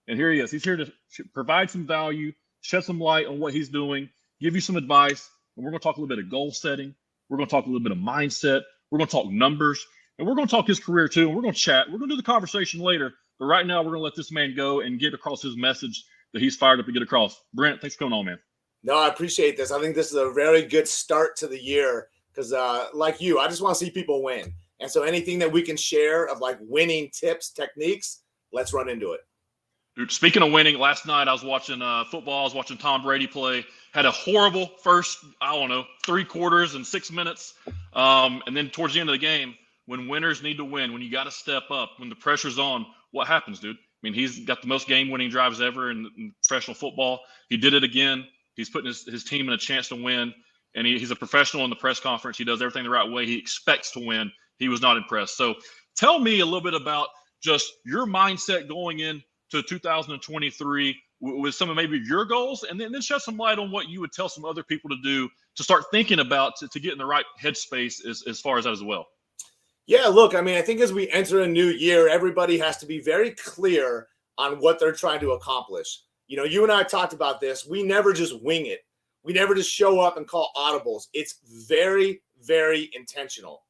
And here he is. He's here to provide some value, shed some light on what he's doing, give you some advice. And we're going to talk a little bit of goal setting. We're going to talk a little bit of mindset. We're going to talk numbers. And we're going to talk his career too. And we're going to chat. We're going to do the conversation later. But right now, we're going to let this man go and get across his message that he's fired up to get across. Brent, thanks for coming on, man. No, I appreciate this. I think this is a very good start to the year because, like you, I just want to see people win. And so anything that we can share of like winning tips, techniques, let's run into it. Dude, speaking of winning, last night I was watching football. I was watching Tom Brady play. Had a horrible first, 3 quarters and 6 minutes. And then towards the end of the game, when winners need to win, when you got to step up, when the pressure's on, what happens, dude? I mean, he's got the most game-winning drives ever in professional football. He did it again. He's putting his team in a chance to win. And he's a professional in the press conference. He does everything the right way. He expects to win. He was not impressed. So tell me a little bit about just your mindset going in to 2023 with some of maybe your goals, and then shed some light on what you would tell some other people to do to start thinking about to get in the right headspace as far as that as well. Yeah, look, I mean, I think as we enter a new year, everybody has to be very clear on what they're trying to accomplish. You know, you and I talked about this. We never just wing it. We never just show up and call audibles. It's very, very intentional.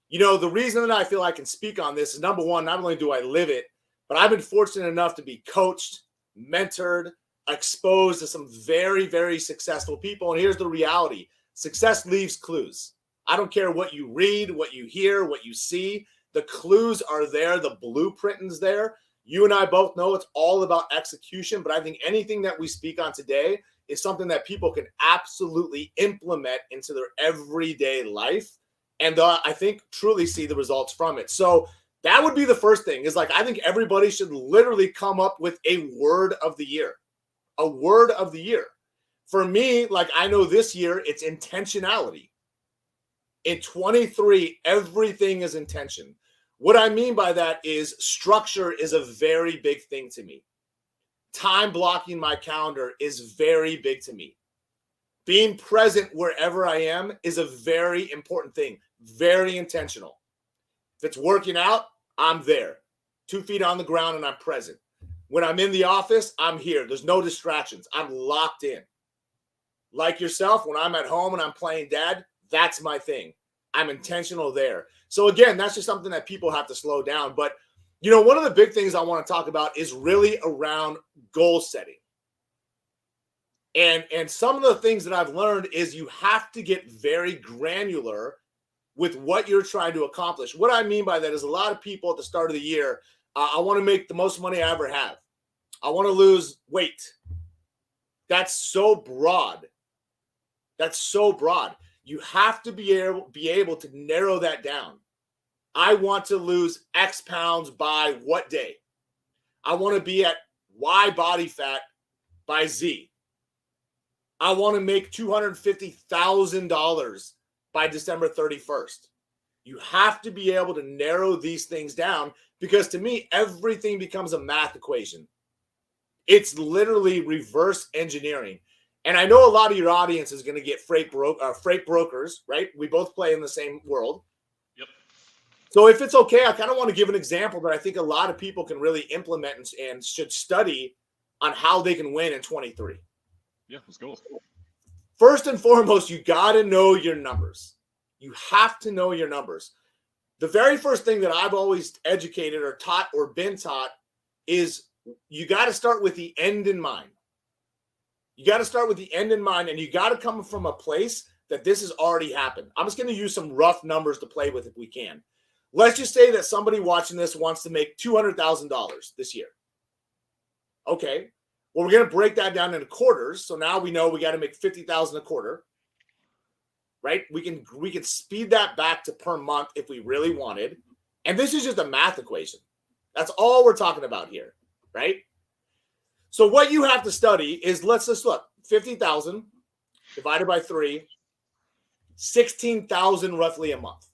You know, the reason that I feel I can speak on this is, number one, not only do I live it, but I've been fortunate enough to be coached, mentored, exposed to some very, very successful people. And here's the reality. Success leaves clues. I don't care what you read, what you hear, what you see. The clues are there. The blueprint is there. You and I both know it's all about execution. But I think anything that we speak on today is something that people can absolutely implement into their everyday life. And I think truly see the results from it. So that would be the first thing is like, I think everybody should literally come up with a word of the year, a word of the year. For me, like I know this year, it's intentionality. In 23, everything is intention. What I mean by that is structure is a very big thing to me. Time blocking my calendar is very big to me. Being present wherever I am is a very important thing, very intentional. If it's working out, I'm there. 2 feet on the ground and I'm present. When I'm in the office, I'm here. There's no distractions. I'm locked in. Like yourself, when I'm at home and I'm playing dad, that's my thing. I'm intentional there. So again, that's just something that people have to slow down. But, you know, one of the big things I want to talk about is really around goal setting. And some of the things that I've learned is you have to get very granular with what you're trying to accomplish. What I mean by that is a lot of people at the start of the year, I want to make the most money I ever have. I want to lose weight. That's so broad. That's so broad. You have to be able to narrow that down. I want to lose X pounds by what day? I want to be at Y body fat by Z. I want to make $250,000 by December 31st. You have to be able to narrow these things down because to me, everything becomes a math equation. It's literally reverse engineering. And I know a lot of your audience is going to get freight brokers, right? We both play in the same world. Yep. So if it's okay, I kind of want to give an example that I think a lot of people can really implement and should study on how they can win in 23. Yeah, let's go. First and foremost, you got to know your numbers. You have to know your numbers. The very first thing that I've always educated or taught or been taught is you got to start with the end in mind. You got to start with the end in mind, and you got to come from a place that this has already happened. I'm just going to use some rough numbers to play with if we can. Let's just say that somebody watching this wants to make $200,000 this year. Okay. Well, we're going to break that down into quarters. So now we know we got to make $50,000 a quarter, right? We can speed that back to per month if we really wanted. And this is just a math equation. That's all we're talking about here, right? So what you have to study is, let's just look, 50,000 divided by 3, 16,000 roughly a month.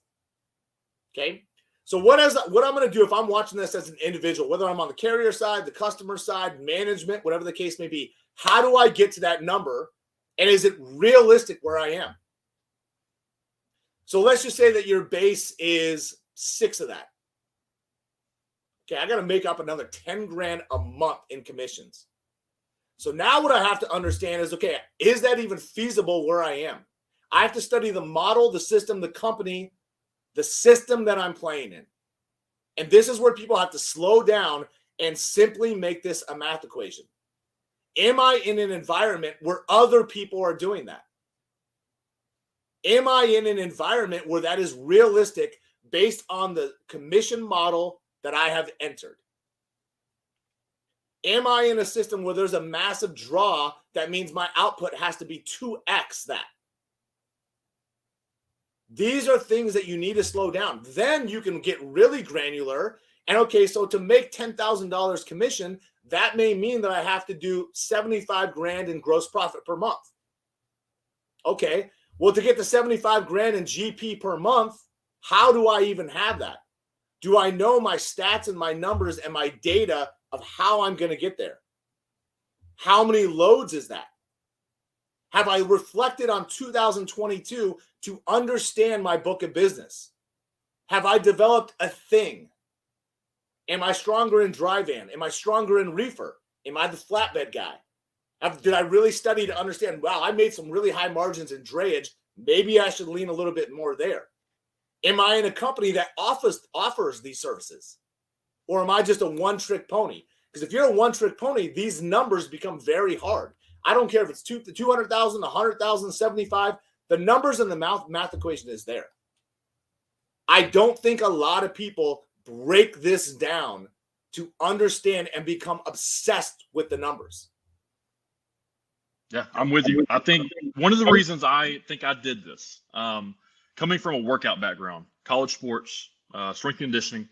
Okay. So what I'm going to do if I'm watching this as an individual, whether I'm on the carrier side, the customer side, management, whatever the case may be, how do I get to that number? And is it realistic where I am? So let's just say that your base is 6 of that. Okay, I got to make up another 10 grand a month in commissions. So now what I have to understand is, okay, is that even feasible where I am? I have to study the model, the system, the company, the system that I'm playing in. And this is where people have to slow down and simply make this a math equation. Am I in an environment where other people are doing that? Am I in an environment where that is realistic based on the commission model that I have entered? Am I in a system where there's a massive draw that means my output has to be 2x that? These are things that you need to slow down. Then you can get really granular. And okay, so to make $10,000 commission, that may mean that I have to do 75 grand in gross profit per month. Okay, well, to get to 75 grand in GP per month, how do I even have that? Do I know my stats and my numbers and my data of how I'm going to get there? How many loads is that? Have I reflected on 2022 to understand my book of business? Have I developed a thing? Am I stronger in dry van? Am I stronger in reefer? Am I the flatbed guy? Did I really study to understand, wow, I made some really high margins in drayage. Maybe I should lean a little bit more there. Am I in a company that offers these services? Or am I just a one-trick pony? Because if you're a one-trick pony, these numbers become very hard. I don't care if it's 200,000, 100,000, 75. The numbers in the math equation is there. I don't think a lot of people break this down to understand and become obsessed with the numbers. Yeah, I'm with you. I think one of the reasons I think I did this, coming from a workout background, college sports, strength conditioning,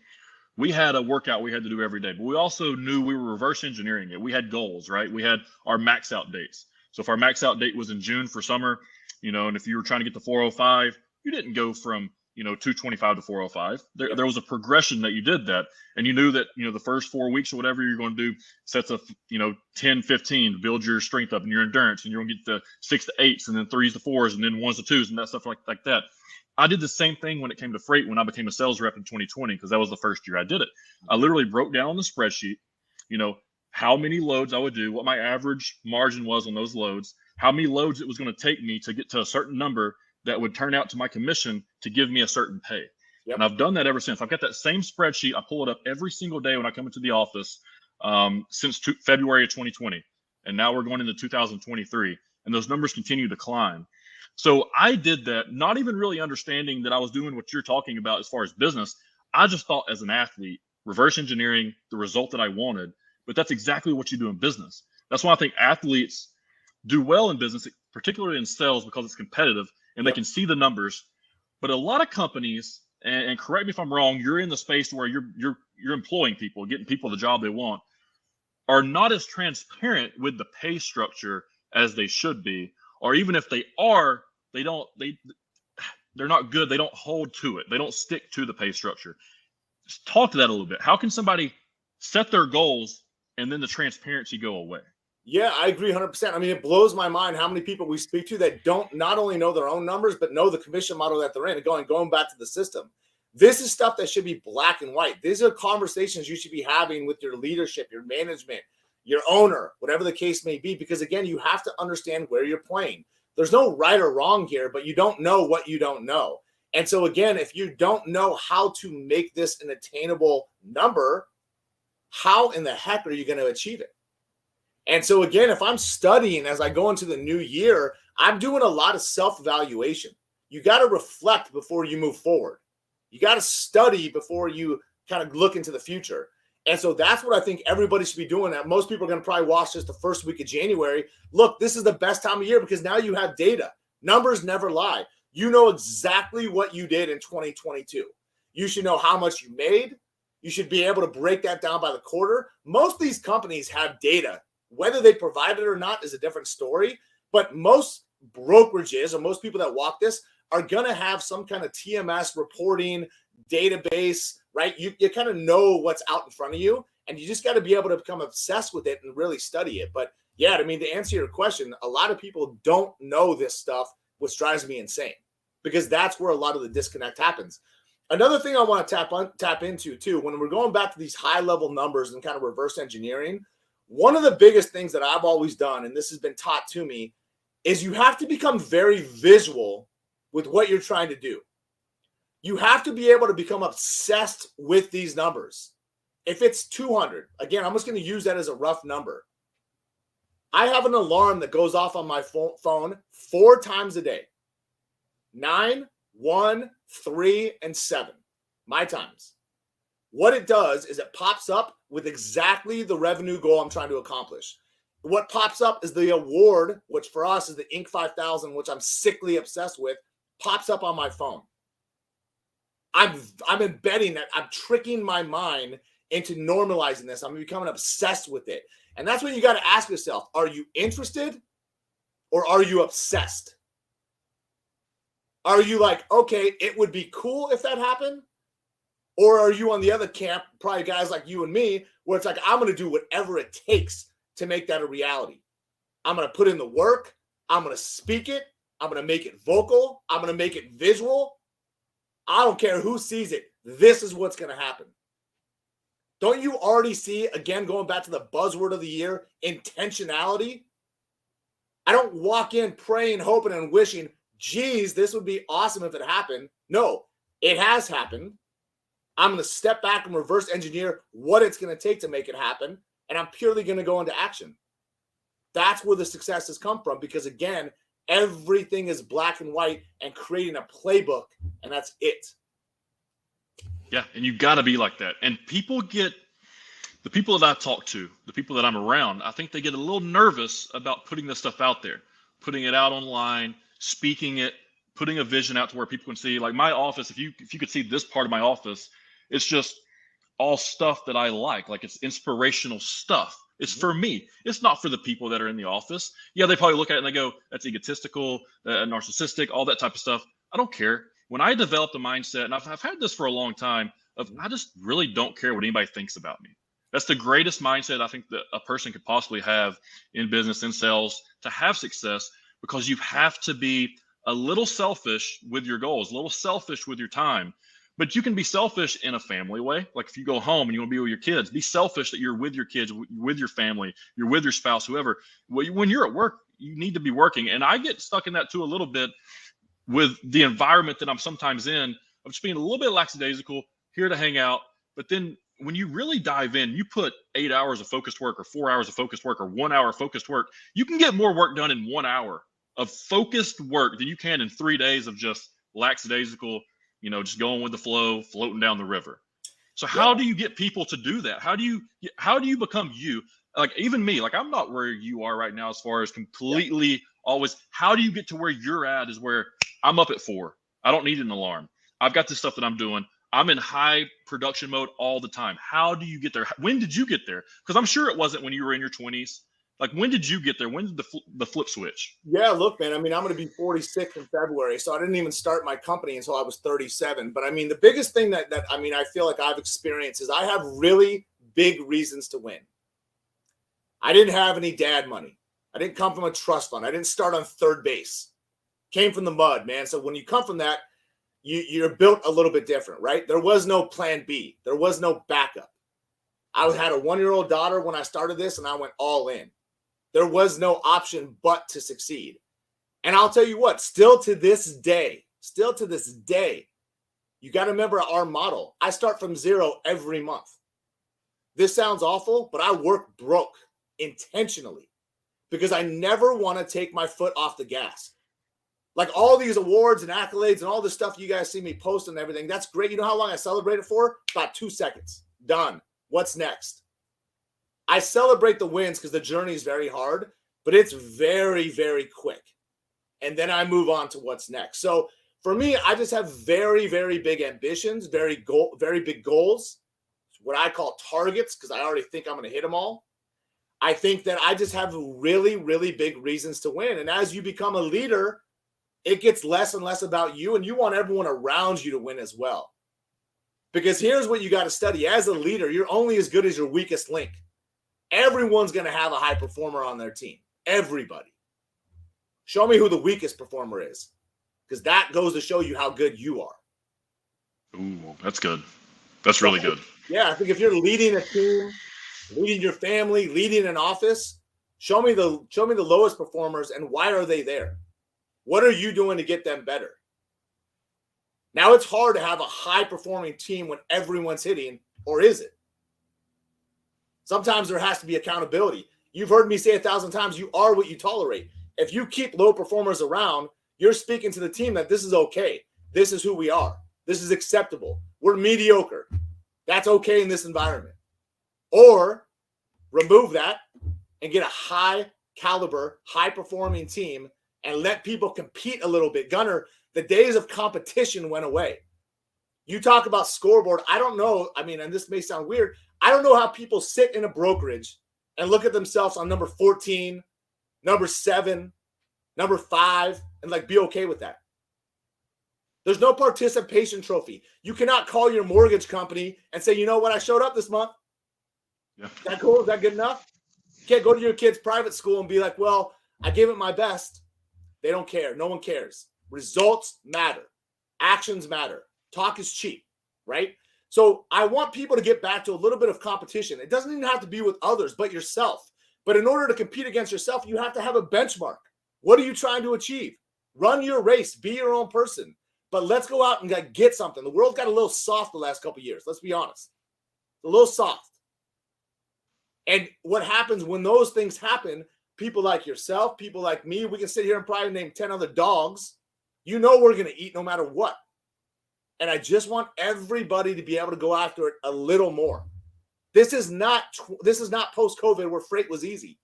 we had a workout we had to do every day, but we also knew we were reverse engineering it. We had goals, right? We had our max out dates. So if our max out date was in June for summer, and if you were trying to get to 405, you didn't go from, 225 to 405. There was a progression that you did that. And you knew that, the first 4 weeks or whatever you're going to do sets of, 10, 15 to build your strength up and your endurance. And you're going to get to 6 to 8s and then 3s to 4s and then 1s to 2s and that stuff like that. I did the same thing when it came to freight when I became a sales rep in 2020, because that was the first year I did it. I literally broke down on the spreadsheet, how many loads I would do, what my average margin was on those loads, how many loads it was going to take me to get to a certain number that would turn out to my commission to give me a certain pay. Yep. And I've done that ever since. I've got that same spreadsheet. I pull it up every single day when I come into the office since February of 2020. And now we're going into 2023. And those numbers continue to climb. So I did that, not even really understanding that I was doing what you're talking about as far as business. I just thought as an athlete, reverse engineering the result that I wanted. But that's exactly what you do in business. That's why I think athletes do well in business, particularly in sales, because it's competitive and they can see the numbers. But a lot of companies, and correct me if I'm wrong, you're in the space where you're employing people, getting people the job they want, are not as transparent with the pay structure as they should be. Or even if they are, they're not good. They don't hold to it. They don't stick to the pay structure. Just talk to that a little bit. How can somebody set their goals and then the transparency go away? Yeah, I agree 100%. I mean, it blows my mind how many people we speak to that don't not only know their own numbers, but know the commission model that they're in and going back to the system. This is stuff that should be black and white. These are conversations you should be having with your leadership, your management, your owner, whatever the case may be, because again, you have to understand where you're playing. There's no right or wrong here, but you don't know what you don't know. And so again, if you don't know how to make this an attainable number, how in the heck are you going to achieve it? And so again, if I'm studying as I go into the new year, I'm doing a lot of self-evaluation. You got to reflect before you move forward. You got to study before you kind of look into the future. And so that's what I think everybody should be doing. Most people are going to probably watch this the first week of January. Look, this is the best time of year because now you have data. Numbers never lie. You know exactly what you did in 2022. You should know how much you made. You should be able to break that down by the quarter. Most of these companies have data. Whether they provide it or not is a different story. But most brokerages or most people that walk this are going to have some kind of TMS reporting database, right? You kind of know what's out in front of you, and you just got to be able to become obsessed with it and really study it. But yeah, I mean, to answer your question, a lot of people don't know this stuff, which drives me insane because that's where a lot of the disconnect happens. Another thing I want to tap into too, when we're going back to these high level numbers and kind of reverse engineering, one of the biggest things that I've always done, and this has been taught to me, is you have to become very visual with what you're trying to do. You have to be able to become obsessed with these numbers. If it's 200, again, I'm just going to use that as a rough number. I have an alarm that goes off on my phone 4 times a day. 9, 1, 3, and 7. My times. What it does is it pops up with exactly the revenue goal I'm trying to accomplish. What pops up is the award, which for us is the Inc. 5000, which I'm sickly obsessed with, pops up on my phone. I'm embedding that. I'm tricking my mind into normalizing this. I'm becoming obsessed with it. And that's when you got to ask yourself, are you interested or are you obsessed? Are you like, okay, it would be cool if that happened? Or are you on the other camp, probably guys like you and me, where it's like, I'm going to do whatever it takes to make that a reality. I'm going to put in the work. I'm going to speak it. I'm going to make it vocal. I'm going to make it visual. I don't care who sees it. This is what's going to happen. Don't you already see, again, going back to the buzzword of the year, intentionality? I don't walk in praying, hoping, and wishing, geez, this would be awesome if it happened. No, it has happened. I'm going to step back and reverse engineer what it's going to take to make it happen. And I'm purely going to go into action. That's where the success has come from. Because again, everything is black and white and creating a playbook. And that's it. Yeah. And you've got to be like that. And the people that I talk to, the people that I'm around, I think they get a little nervous about putting this stuff out there, putting it out online, speaking it, putting a vision out to where people can see. Like my office, if you could see this part of my office, it's just all stuff that I like it's inspirational stuff. It's for me. It's not for the people that are in the office. Yeah, they probably look at it and they go, that's egotistical, narcissistic, all that type of stuff. I don't care. When I developed a mindset, and I've had this for a long time, of I just really don't care what anybody thinks about me. That's the greatest mindset I think that a person could possibly have in business, in sales, to have success, because you have to be a little selfish with your goals, a little selfish with your time. But you can be selfish in a family way. Like if you go home and you want to be with your kids, be selfish that you're with your kids, with your family, you're with your spouse, whoever. When you're at work, you need to be working. And I get stuck in that too a little bit with the environment that I'm sometimes in. I'm just being a little bit lackadaisical, here to hang out. But then when you really dive in, you put 8 hours of focused work or 4 hours of focused work or 1 hour of focused work, you can get more work done in 1 hour of focused work than you can in 3 days of just lackadaisical, just going with the flow, floating down the river. So how do you get people to do that? How do you become you? Like even me, like I'm not where you are right now as far as completely always. How do you get to where you're at is where I'm up at 4. I don't need an alarm. I've got this stuff that I'm doing. I'm in high production mode all the time. How do you get there? When did you get there? Because I'm sure it wasn't when you were in your 20s. Like, when did you get there? When did the flip switch? Yeah, look, man, I mean, I'm going to be 46 in February, so I didn't even start my company until I was 37. But I mean, the biggest thing that I feel like I've experienced is I have really big reasons to win. I didn't have any dad money. I didn't come from a trust fund. I didn't start on third base. Came from the mud, man. So when you come from that, you're built a little bit different, right? There was no plan B. There was no backup. I had a 1-year-old daughter when I started this, and I went all in. There was no option but to succeed. And I'll tell you what, still to this day, you got to remember our model. I start from 0 every month. This sounds awful, but I work broke intentionally because I never want to take my foot off the gas. Like all these awards and accolades and all this stuff you guys see me post and everything, that's great. You know how long I celebrate it for? About 2 seconds. Done. What's next? I celebrate the wins because the journey is very hard, but it's very, very quick. And then I move on to what's next. So for me, I just have very, very big ambitions, very big goals, what I call targets, because I already think I'm going to hit them all. I think that I just have really, really big reasons to win. And as you become a leader, it gets less and less about you, and you want everyone around you to win as well. Because here's what you got to study. As a leader, you're only as good as your weakest link. Everyone's going to have a high performer on their team. Everybody. Show me who the weakest performer is, because that goes to show you how good you are. Ooh, that's good. That's really good. Yeah, I think if you're leading a team, leading your family, leading an office, show me the lowest performers and why are they there? What are you doing to get them better? Now it's hard to have a high performing team when everyone's hitting, or is it? Sometimes there has to be accountability. You've heard me say 1,000 times, you are what you tolerate. If you keep low performers around, you're speaking to the team that this is okay. This is who we are. This is acceptable. We're mediocre. That's okay in this environment. Or remove that and get a high caliber, high performing team and let people compete a little bit. Gunner, the days of competition went away. You talk about scoreboard. I don't know. I mean, and this may sound weird. I don't know how people sit in a brokerage and look at themselves on number 14, number 7, number 5, and like be okay with that. There's no participation trophy. You cannot call your mortgage company and say, you know what, I showed up this month. Yeah. Is that cool? Is that good enough? You can't go to your kid's private school and be like, well, I gave it my best. They don't care. No one cares. Results matter. Actions matter. Talk is cheap, right? So I want people to get back to a little bit of competition. It doesn't even have to be with others, but yourself. But in order to compete against yourself, you have to have a benchmark. What are you trying to achieve? Run your race. Be your own person. But let's go out and get something. The world got a little soft the last couple of years. Let's be honest. A little soft. And what happens when those things happen, people like yourself, people like me, we can sit here and probably name 10 other dogs. You know we're going to eat no matter what. And I just want everybody to be able to go after it a little more. This is not post-COVID where freight was easy.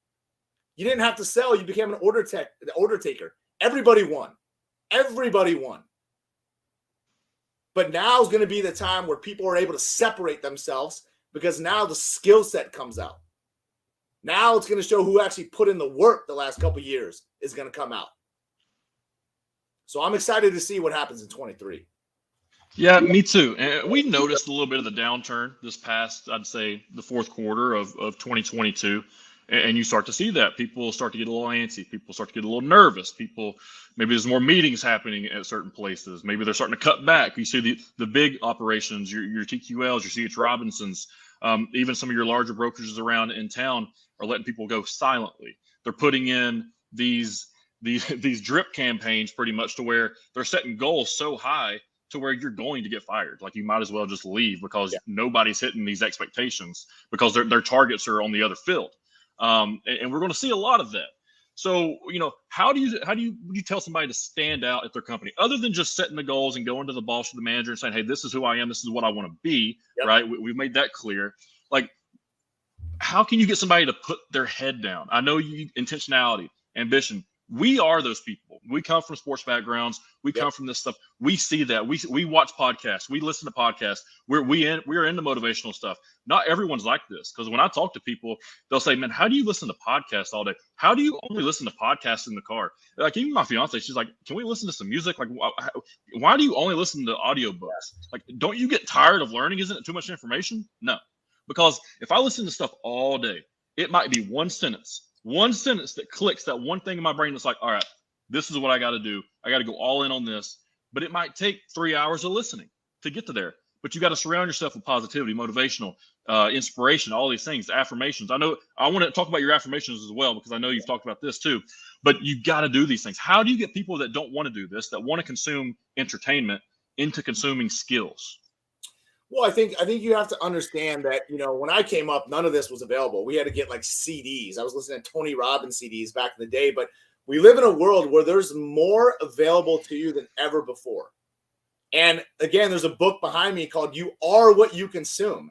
You didn't have to sell. You became an order taker. Everybody won. Everybody won. But now is going to be the time where people are able to separate themselves because now the skill set comes out. Now it's going to show who actually put in the work the last couple of years is going to come out. So I'm excited to see what happens in 23. Yeah, me too. And we noticed a little bit of the downturn this past, I'd say, the fourth quarter of 2022. And you start to see that. People start to get a little antsy. People start to get a little nervous. Maybe there's more meetings happening at certain places. Maybe they're starting to cut back. You see the big operations, your TQLs, your CH Robinsons, even some of your larger brokerages around in town are letting people go silently. They're putting in these drip campaigns pretty much to where they're setting goals so high to where you're going to get fired. Like you might as well just leave because nobody's hitting these expectations because their targets are on the other field. And we're going to see a lot of that. So, how do you tell somebody to stand out at their company other than just setting the goals and going to the boss or the manager and saying, hey, this is who I am. This is what I want to be. Yep. Right. We've made that clear. Like, how can you get somebody to put their head down? I know intentionality, ambition. We are those people. We come from sports backgrounds. We come from this stuff. We see that. We watch podcasts. We listen to podcasts. We're into motivational stuff. Not everyone's like this, because when I talk to people, they'll say, "Man, how do you listen to podcasts all day? How do you only listen to podcasts in the car?" Like even my fiance, she's like, "Can we listen to some music? Like, why do you only listen to audiobooks? Like, don't you get tired of learning? Isn't it too much information?" No, because if I listen to stuff all day, it might be one sentence that clicks, that one thing in my brain that's like, all right, this is what I got to do. I got to go all in on this. But it might take 3 hours of listening to get to there. But you got to surround yourself with positivity, motivational, inspiration, all these things, affirmations. I know I want to talk about your affirmations as well, because I know you've talked about this too. But you got to do these things. How do you get people that don't want to do this, that want to consume entertainment, into consuming skills? Well, I think you have to understand that, when I came up, none of this was available. We had to get like CDs. I was listening to Tony Robbins CDs back in the day, but we live in a world where there's more available to you than ever before. And again, there's a book behind me called You Are What You Consume.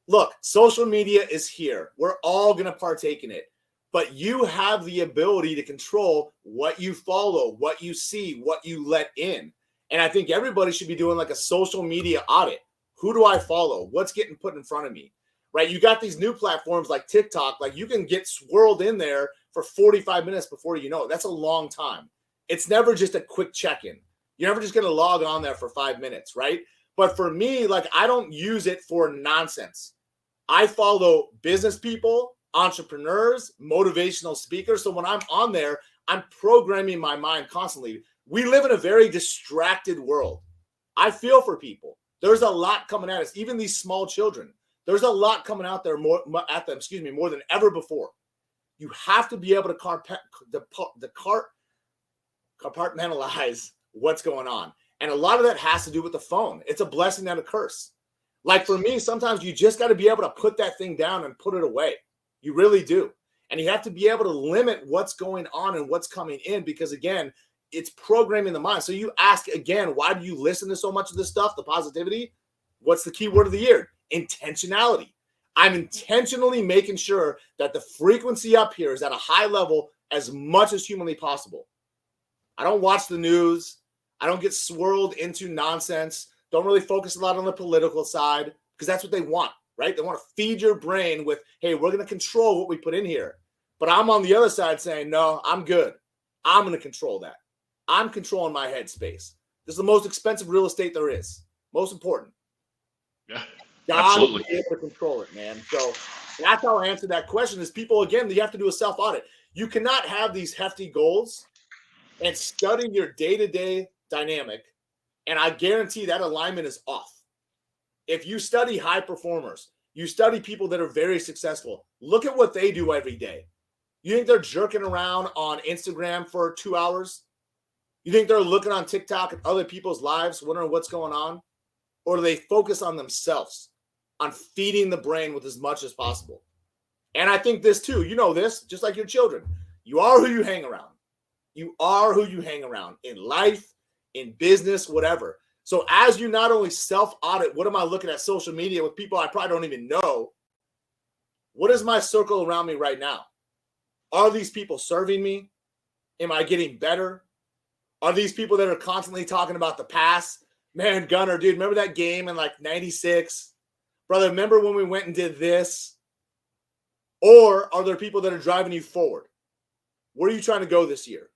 Look, social media is here. We're all going to partake in it, but you have the ability to control what you follow, what you see, what you let in. And I think everybody should be doing like a social media audit. Who do I follow? What's getting put in front of me, right? You got these new platforms like TikTok, like you can get swirled in there for 45 minutes before you know it. That's a long time. It's never just a quick check-in. You're never just going to log on there for 5 minutes, right? But for me, like I don't use it for nonsense. I follow business people, entrepreneurs, motivational speakers. So when I'm on there, I'm programming my mind constantly. We live in a very distracted world. I feel for people. There's a lot coming at us, even these small children. There's a lot coming out there more than ever before. You have to be able to compartmentalize what's going on. And a lot of that has to do with the phone. It's a blessing and a curse. Like for me, sometimes you just got to be able to put that thing down and put it away. You really do. And you have to be able to limit what's going on and what's coming in because, again, it's programming the mind. So you ask again, why do you listen to so much of this stuff, the positivity? What's the key word of the year? Intentionality. I'm intentionally making sure that the frequency up here is at a high level as much as humanly possible. I don't watch the news. I don't get swirled into nonsense. Don't really focus a lot on the political side because that's what they want, right? They want to feed your brain with, hey, we're going to control what we put in here. But I'm on the other side saying, no, I'm good. I'm going to control that. I'm controlling my headspace. This is the most expensive real estate there is. Most important. Yeah, absolutely. Be able to control it, man. So that's how I answer that question is people, again, you have to do a self-audit. You cannot have these hefty goals and study your day-to-day dynamic, and I guarantee that alignment is off. If you study high performers, you study people that are very successful, look at what they do every day. You think they're jerking around on Instagram for 2 hours? You think they're looking on TikTok at other people's lives, wondering what's going on? Or do they focus on themselves, on feeding the brain with as much as possible? And I think this too, you know this, just like your children. You are who you hang around. You are who you hang around in life, in business, whatever. So as you not only self-audit, what am I looking at social media with people I probably don't even know? What is my circle around me right now? Are these people serving me? Am I getting better? Are these people that are constantly talking about the past? Man, Gunner, dude, remember that game in like 96? Brother, remember when we went and did this? Or are there people that are driving you forward? Where are you trying to go this year?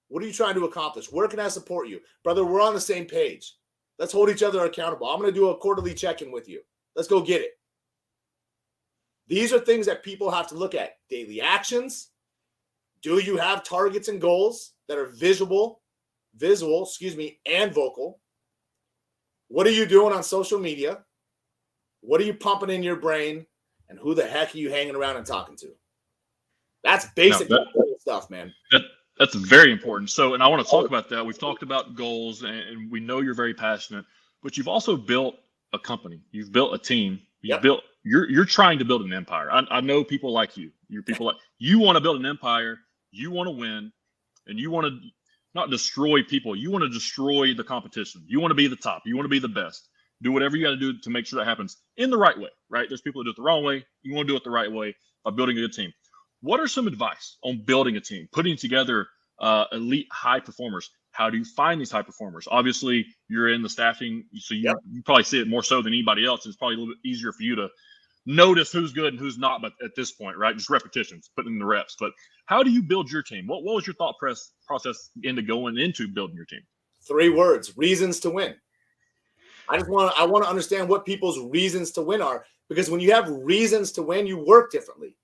What are you trying to accomplish? Where can I support you? Brother, we're on the same page. Let's hold each other accountable. I'm going to do a quarterly check-in with you. Let's go get it. These are things that people have to look at. Daily actions. Do you have targets and goals that are visual, and vocal? What are you doing on social media? What are you pumping in your brain? And who the heck are you hanging around and talking to? That's basic stuff, man. That's very important. So, and I want to talk about that. We've talked about goals, and we know you're very passionate, but you've also built a company. You've built a team. You're trying to build an empire. I know people like you. You want to build an empire. You want to win, and you want to not destroy people. You want to destroy the competition. You want to be the top. You want to be the best. Do whatever you got to do to make sure that happens in the right way, right? There's people that do it the wrong way. You want to do it the right way by building a good team. What are some advice on building a team, putting together elite high performers? How do you find these high performers? Obviously, you're in the staffing, so you probably see it more so than anybody else. It's probably a little bit easier for you to notice who's good and who's not, but at this point, right? Just repetitions, putting in the reps. But how do you build your team? What was your thought process into going into building your team? 3 words: reasons to win. I want to understand what people's reasons to win are, because when you have reasons to win, you work differently.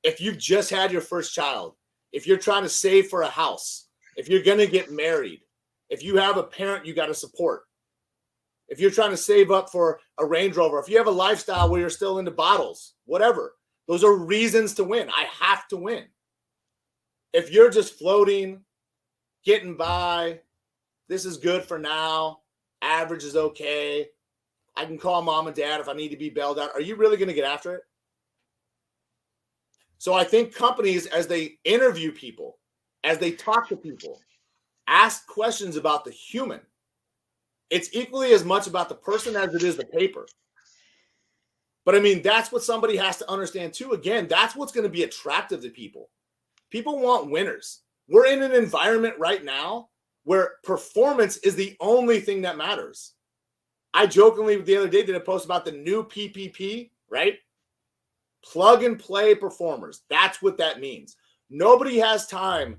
If you've just had your first child, if you're trying to save for a house, if you're going to get married, if you have a parent you got to support, if you're trying to save up for a Range Rover, if you have a lifestyle where you're still into bottles, whatever, those are reasons to win. I have to win. If you're just floating, getting by, this is good for now, average is okay, I can call mom and dad if I need to be bailed out, are you really going to get after it? So I think companies, as they interview people, as they talk to people, ask questions about the human. It's equally as much about the person as it is the paper. But I mean, that's what somebody has to understand too. Again, that's what's going to be attractive to people. People want winners. We're in an environment right now where performance is the only thing that matters. I jokingly the other day did a post about the new PPP, right? Plug and play performers. That's what that means. Nobody has time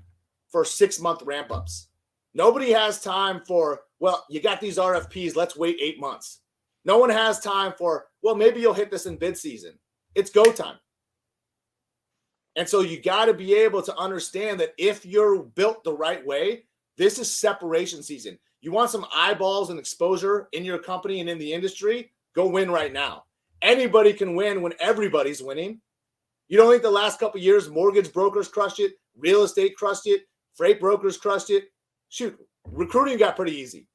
for 6-month ramp ups. Nobody has time for, well, you got these RFPs, let's wait 8 months. No one has time for, well, maybe you'll hit this in bid season. It's go time. And so you got to be able to understand that if you're built the right way, this is separation season. You want some eyeballs and exposure in your company and in the industry? Go win right now. Anybody can win when everybody's winning. You don't think the last couple of years, mortgage brokers crushed it, real estate crushed it, freight brokers crushed it? Shoot, recruiting got pretty easy.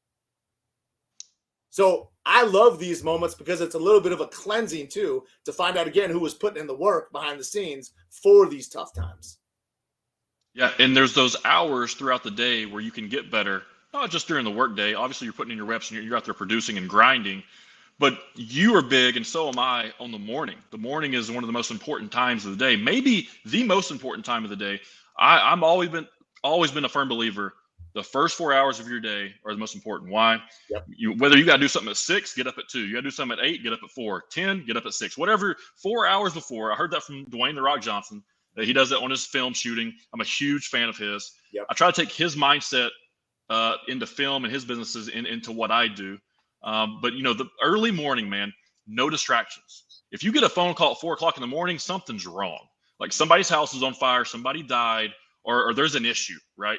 So I love these moments because it's a little bit of a cleansing too, to find out again who was putting in the work behind the scenes for these tough times. Yeah, and there's those hours throughout the day where you can get better, not just during the workday. Obviously, you're putting in your reps and you're out there producing and grinding, but you are big, and so am I, on the morning. The morning is one of the most important times of the day, maybe the most important time of the day. I'm always been a firm believer. The first 4 hours of your day are the most important. Why? Yep. Whether you got to do something at 6, get up at 2. You got to do something at 8, get up at 4. 10, get up at 6. Whatever, 4 hours before. I heard that from Dwayne "The Rock" Johnson. That he does it on his film shooting. I'm a huge fan of his. Yep. I try to take his mindset into film and his businesses into what I do. But the early morning, man, no distractions. If you get a phone call at 4 o'clock in the morning, something's wrong. Like somebody's house is on fire, somebody died, or there's an issue, right?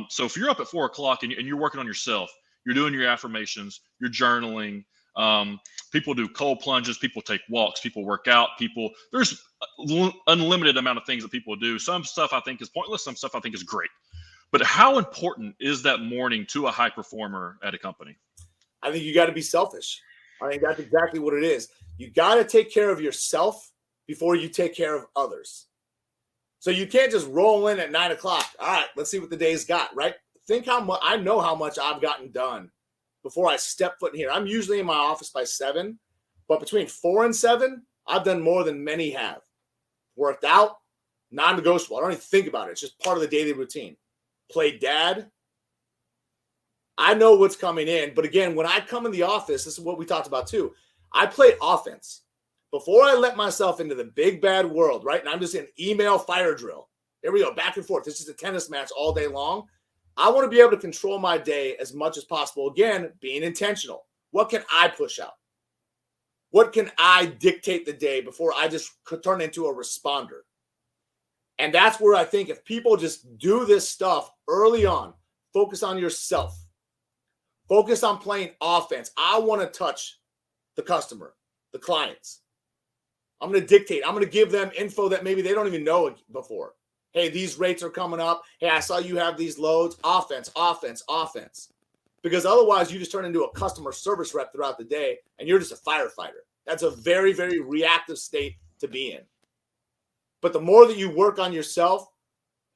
So if you're up at 4 o'clock and you're working on yourself, you're doing your affirmations, you're journaling. People do cold plunges, people take walks, people work out, there's unlimited amount of things that people do. Some stuff I think is pointless, some stuff I think is great. But how important is that morning to a high performer at a company? I think you got to be selfish. I think that's exactly what it is. You got to take care of yourself before you take care of others. So you can't just roll in at 9 o'clock. All right, let's see what the day's got, right? Think how much, I know how much I've gotten done before I step foot in here. I'm usually in my office by 7, but between 4 and 7, I've done more than many have. Worked out, non-negotiable. I don't even think about it. It's just part of the daily routine. Played dad. I know what's coming in. But again, when I come in the office, this is what we talked about too. I play offense. Before I let myself into the big bad world, right? And I'm just in email fire drill. Here we go, back and forth. This is a tennis match all day long. I want to be able to control my day as much as possible. Again, being intentional. What can I push out? What can I dictate the day before I just could turn into a responder? And that's where I think if people just do this stuff early on, focus on yourself. Focus on playing offense. I want to touch the customer, the clients. I'm going to dictate. I'm going to give them info that maybe they don't even know before. Hey, these rates are coming up. Hey, I saw you have these loads. Offense, offense, offense. Because otherwise you just turn into a customer service rep throughout the day and you're just a firefighter. That's a very, very reactive state to be in. But the more that you work on yourself,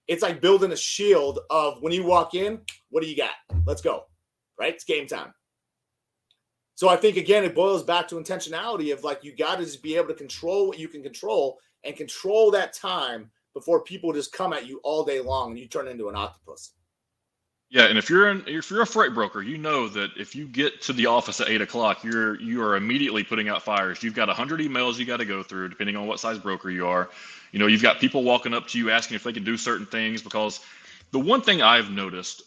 it's like building a shield of when you walk in, what do you got? Let's go, right? It's game time. So I think, again, it boils back to intentionality of like, you got to just be able to control what you can control and control that time before people just come at you all day long and you turn into an octopus. Yeah, and if you're a freight broker, you know that if you get to the office at 8 o'clock, you are immediately putting out fires. You've got 100 emails you got to go through, depending on what size broker you are. You've got people walking up to you asking if they can do certain things, because the one thing I've noticed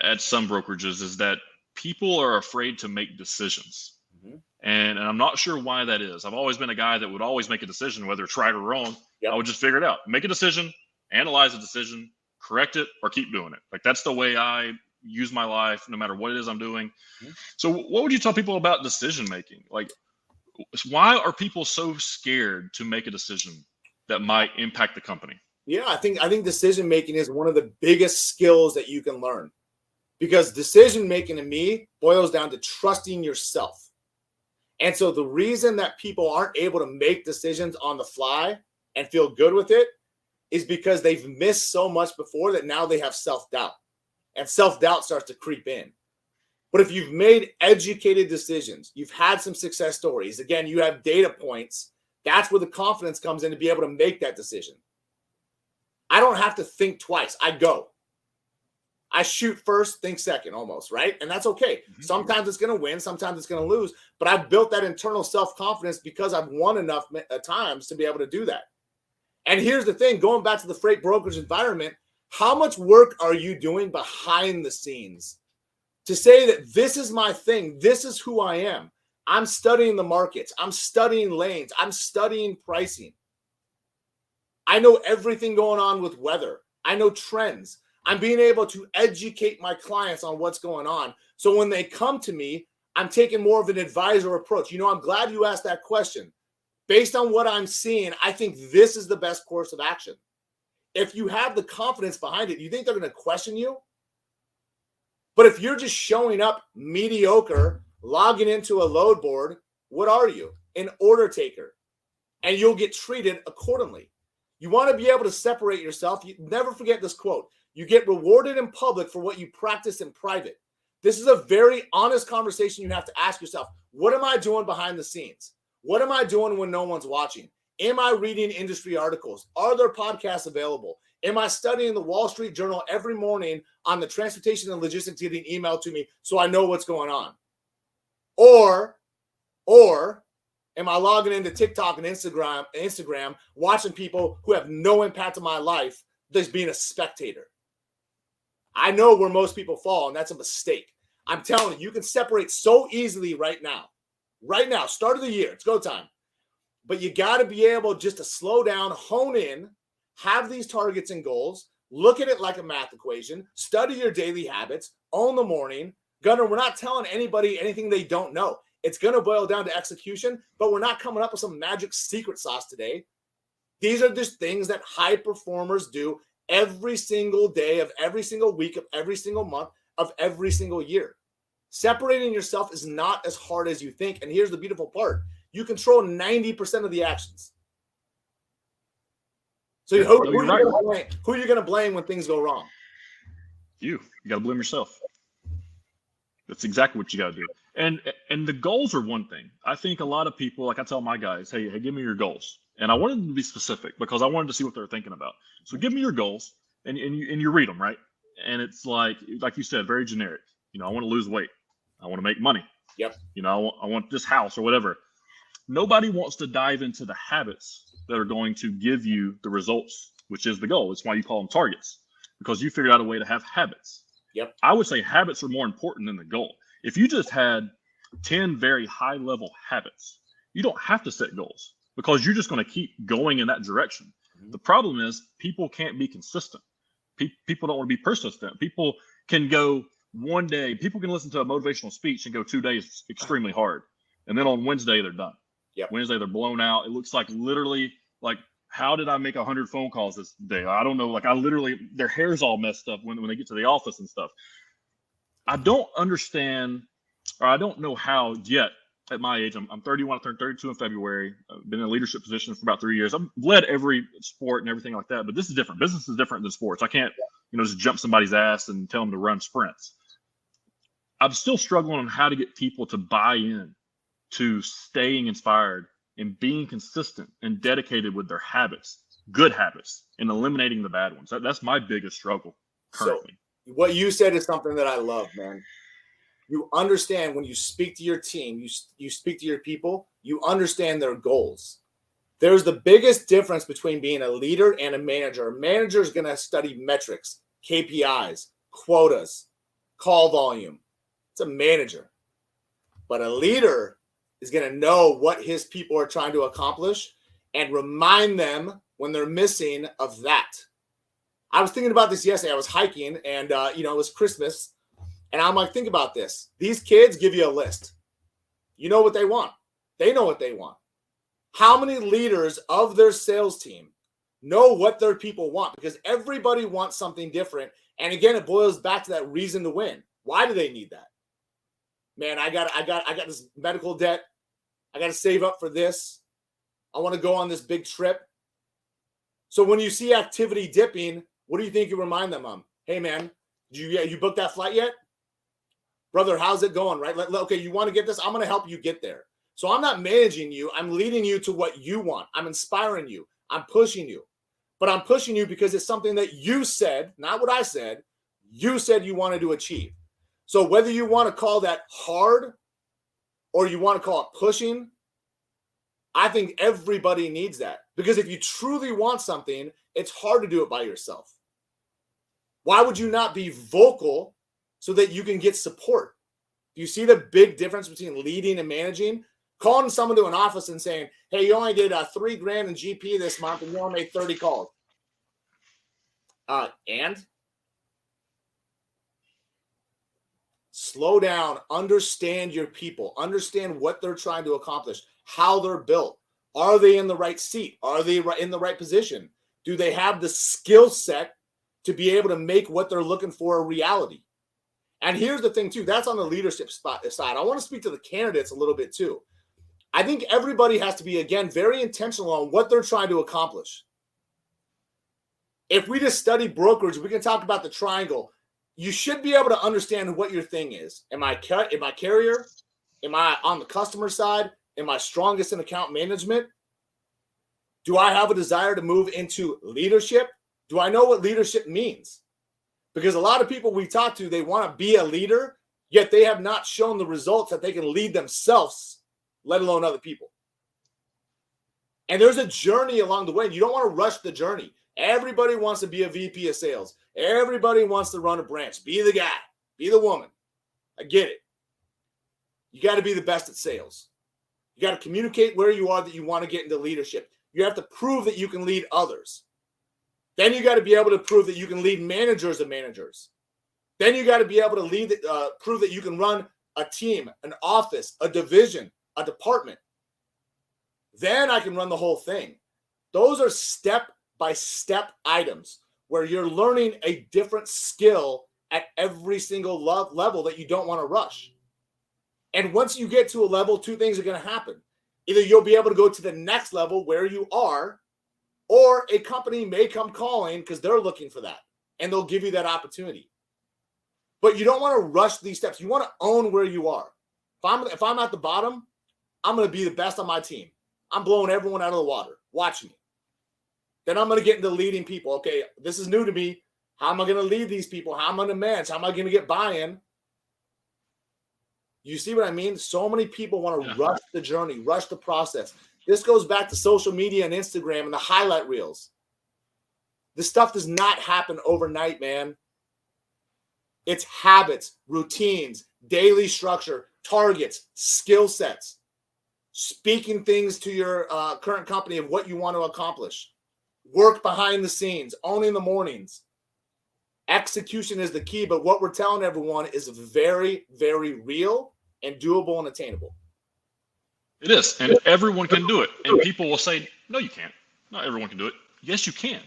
at some brokerages is that people are afraid to make decisions. Mm-hmm. And I'm not sure why that is. I've always been a guy that would always make a decision, whether it's right or wrong. Yep. I would just figure it out, make a decision, analyze the decision, correct it, or keep doing it. Like, that's the way I use my life, no matter what it is I'm doing. Mm-hmm. So what would you tell people about decision making? Like, why are people so scared to make a decision that might impact the company? Yeah, I think decision making is one of the biggest skills that you can learn, because decision making to me boils down to trusting yourself. And so the reason that people aren't able to make decisions on the fly and feel good with it is because they've missed so much before that now they have self-doubt, and self-doubt starts to creep in. But if you've made educated decisions, you've had some success stories, again, you have data points, that's where the confidence comes in to be able to make that decision. I don't have to think twice. I go. I shoot first, think second almost, right? And that's okay. Mm-hmm. Sometimes it's going to win, sometimes it's going to lose, but I've built that internal self-confidence because I've won enough times to be able to do that. And here's the thing, going back to the freight brokerage environment, how much work are you doing behind the scenes to say that this is my thing, this is who I am? I'm studying the markets, I'm studying lanes, I'm studying pricing. I know everything going on with weather. I know trends. I'm being able to educate my clients on what's going on. So when they come to me, I'm taking more of an advisor approach. I'm glad you asked that question. Based on what I'm seeing, I think this is the best course of action. If you have the confidence behind it, you think they're going to question you? But if you're just showing up mediocre, logging into a load board, what are you? An order taker. And you'll get treated accordingly. You want to be able to separate yourself. You never forget this quote. You get rewarded in public for what you practice in private. This is a very honest conversation you have to ask yourself. What am I doing behind the scenes? What am I doing when no one's watching? Am I reading industry articles? Are there podcasts available? Am I studying the Wall Street Journal every morning on the transportation and logistics getting emailed to me so I know what's going on? Or am I logging into TikTok and Instagram watching people who have no impact on my life, just being a spectator? I know where most people fall, and that's a mistake. I'm telling you, you can separate so easily right now. Right now, start of the year, it's go time. But you got to be able just to slow down, hone in, have these targets and goals, look at it like a math equation, study your daily habits, own the morning. Gunnar, we're not telling anybody anything they don't know. It's going to boil down to execution, but we're not coming up with some magic secret sauce today. These are just things that high performers do every single day of every single week of every single month of every single year. Separating yourself is not as hard as you think. And here's the beautiful part. You control 90% of the actions. So who are you going to blame when things go wrong? You got to blame yourself. That's exactly what you got to do. And the goals are one thing. I think a lot of people, like I tell my guys, hey, give me your goals. And I wanted them to be specific because I wanted to see what they're thinking about. So give me your goals and you read them, right? And it's like you said, very generic. I want to lose weight. I want to make money. Yep. I want this house or whatever. Nobody wants to dive into the habits that are going to give you the results, which is the goal. It's why you call them targets, because you figured out a way to have habits. Yep. I would say habits are more important than the goal. If you just had 10 very high level habits, you don't have to set goals because you're just going to keep going in that direction. Mm-hmm. The problem is people can't be consistent. People don't want to be persistent. People can go one day, people can listen to a motivational speech and go 2 days extremely hard. And then on Wednesday, they're done. Yep. Wednesday, they're blown out. It looks like literally like, how did I make 100 phone calls this day? I don't know. Like their hair's all messed up when they get to the office and stuff. I don't understand, or I don't know how yet at my age. I'm 31, I turned 32 in February. I've been in a leadership position for about 3 years. I've led every sport and everything like that, but this is different. Business is different than sports. I can't, just jump somebody's ass and tell them to run sprints. I'm still struggling on how to get people to buy in to staying inspired and being consistent and dedicated with their habits, good habits, and eliminating the bad ones. That's my biggest struggle currently. So what you said is something that I love, man. You understand when you speak to your team, you speak to your people, you understand their goals. There's the biggest difference between being a leader and a manager. A manager is going to study metrics, KPIs, quotas, call volume. It's a manager. But a leader is going to know what his people are trying to accomplish and remind them when they're missing of that. I was thinking about this yesterday. I was hiking and, it was Christmas. And I'm like, think about this. These kids give you a list. You know what they want. They know what they want. How many leaders of their sales team know what their people want? Because everybody wants something different. And again, it boils back to that reason to win. Why do they need that? Man, I got this medical debt. I got to save up for this. I want to go on this big trip. So when you see activity dipping, what do you think you remind them of? Hey, man, you booked that flight yet? Brother, how's it going, right? Okay, you want to get this? I'm going to help you get there. So I'm not managing you. I'm leading you to what you want. I'm inspiring you. I'm pushing you. But I'm pushing you because it's something that you said, not what I said. You said you wanted to achieve. So whether you want to call that hard or you want to call it pushing, I think everybody needs that. Because if you truly want something, it's hard to do it by yourself. Why would you not be vocal so that you can get support? Do you see the big difference between leading and managing? Calling someone to an office and saying, hey, you only did $3,000 in GP this month and you only made 30 calls. And slow down, understand your people, understand what they're trying to accomplish, how they're built. Are they in the right seat? Are they in the right position? Do they have the skill set to be able to make what they're looking for a reality? And here's the thing, too. That's on the leadership side. I want to speak to the candidates a little bit, too. I think everybody has to be, again, very intentional on what they're trying to accomplish. If we just study brokerage, we can talk about the triangle. You should be able to understand what your thing is. Am I carrier? Am I on the customer side? Am I strongest in account management? Do I have a desire to move into leadership? Do I know what leadership means? Because a lot of people we talk to, they want to be a leader, yet they have not shown the results that they can lead themselves, let alone other people. And there's a journey along the way. You don't want to rush the journey. Everybody wants to be a VP of sales. Everybody wants to run a branch. Be the guy. Be the woman. I get it. You got to be the best at sales. You got to communicate where you are that you want to get into leadership. You have to prove that you can lead others. Then you got to be able to prove that you can lead managers of managers. Then you got to be able to prove that you can run a team, an office, a division, a department. Then I can run the whole thing. Those are step-by-step items where you're learning a different skill at every single level that you don't want to rush. And once you get to a level, two things are going to happen. Either you'll be able to go to the next level where you are, or a company may come calling because they're looking for that, and they'll give you that opportunity. But you don't want to rush these steps. You want to own where you are. If I'm at the bottom, I'm going to be the best on my team. I'm blowing everyone out of the water. Watch me. Then I'm going to get into leading people. Okay, this is new to me. How am I going to lead these people? How am I going to manage? How am I going to get buy-in? You see what I mean? So many people want to rush the journey, rush the process. This goes back to social media and Instagram and the highlight reels. This stuff does not happen overnight, man. It's habits, routines, daily structure, targets, skill sets, speaking things to your current company of what you want to accomplish, work behind the scenes, owning the mornings. Execution is the key, but what we're telling everyone is very, very real and doable and attainable. It is, and everyone can do it. And people will say, no, you can't. Not everyone can do it. Yes, you can.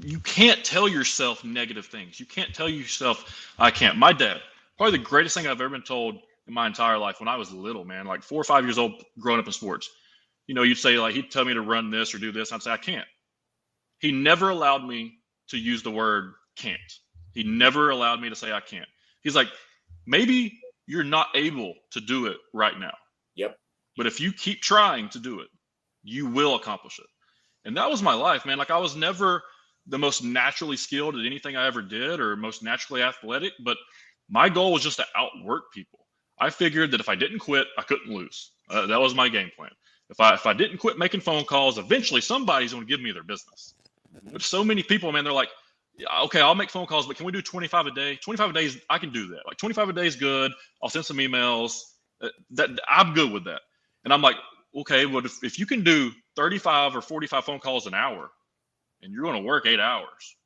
You can't tell yourself negative things. You can't tell yourself, I can't. My dad, probably the greatest thing I've ever been told in my entire life when I was little, man, like 4 or 5 years old, growing up in sports. You know, you'd say, like, he'd tell me to run this or do this. I'd say, I can't. He never allowed me to use the word can't. He never allowed me to say I can't. He's like, maybe you're not able to do it right now. Yep. But if you keep trying to do it, you will accomplish it. And that was my life, man. Like, I was never the most naturally skilled at anything I ever did or most naturally athletic, but my goal was just to outwork people. I figured that if I didn't quit, I couldn't lose. That was my game plan. If I didn't quit making phone calls, eventually somebody's going to give me their business. But so many people, man, they're like, okay, I'll make phone calls, but can we do 25 a day? 25 a day, I can do that. Like 25 a day is good. I'll send some emails. That I'm good with that. And I'm like, okay, well, if you can do 35 or 45 phone calls an hour and you're going to work 8 hours,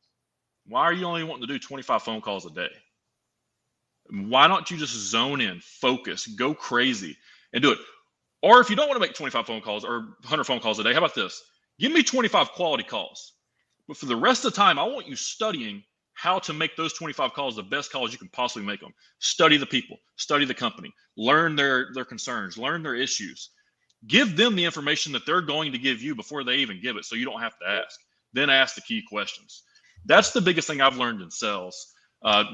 why are you only wanting to do 25 phone calls a day? Why don't you just zone in, focus, go crazy and do it? Or if you don't want to make 25 phone calls or 100 phone calls a day, how about this? Give me 25 quality calls. But for the rest of the time, I want you studying how to make those 25 calls the best calls you can possibly make them. Study the people, study the company, learn their concerns, learn their issues. Give them the information that they're going to give you before they even give it, so you don't have to ask. Then ask the key questions. That's the biggest thing I've learned in sales,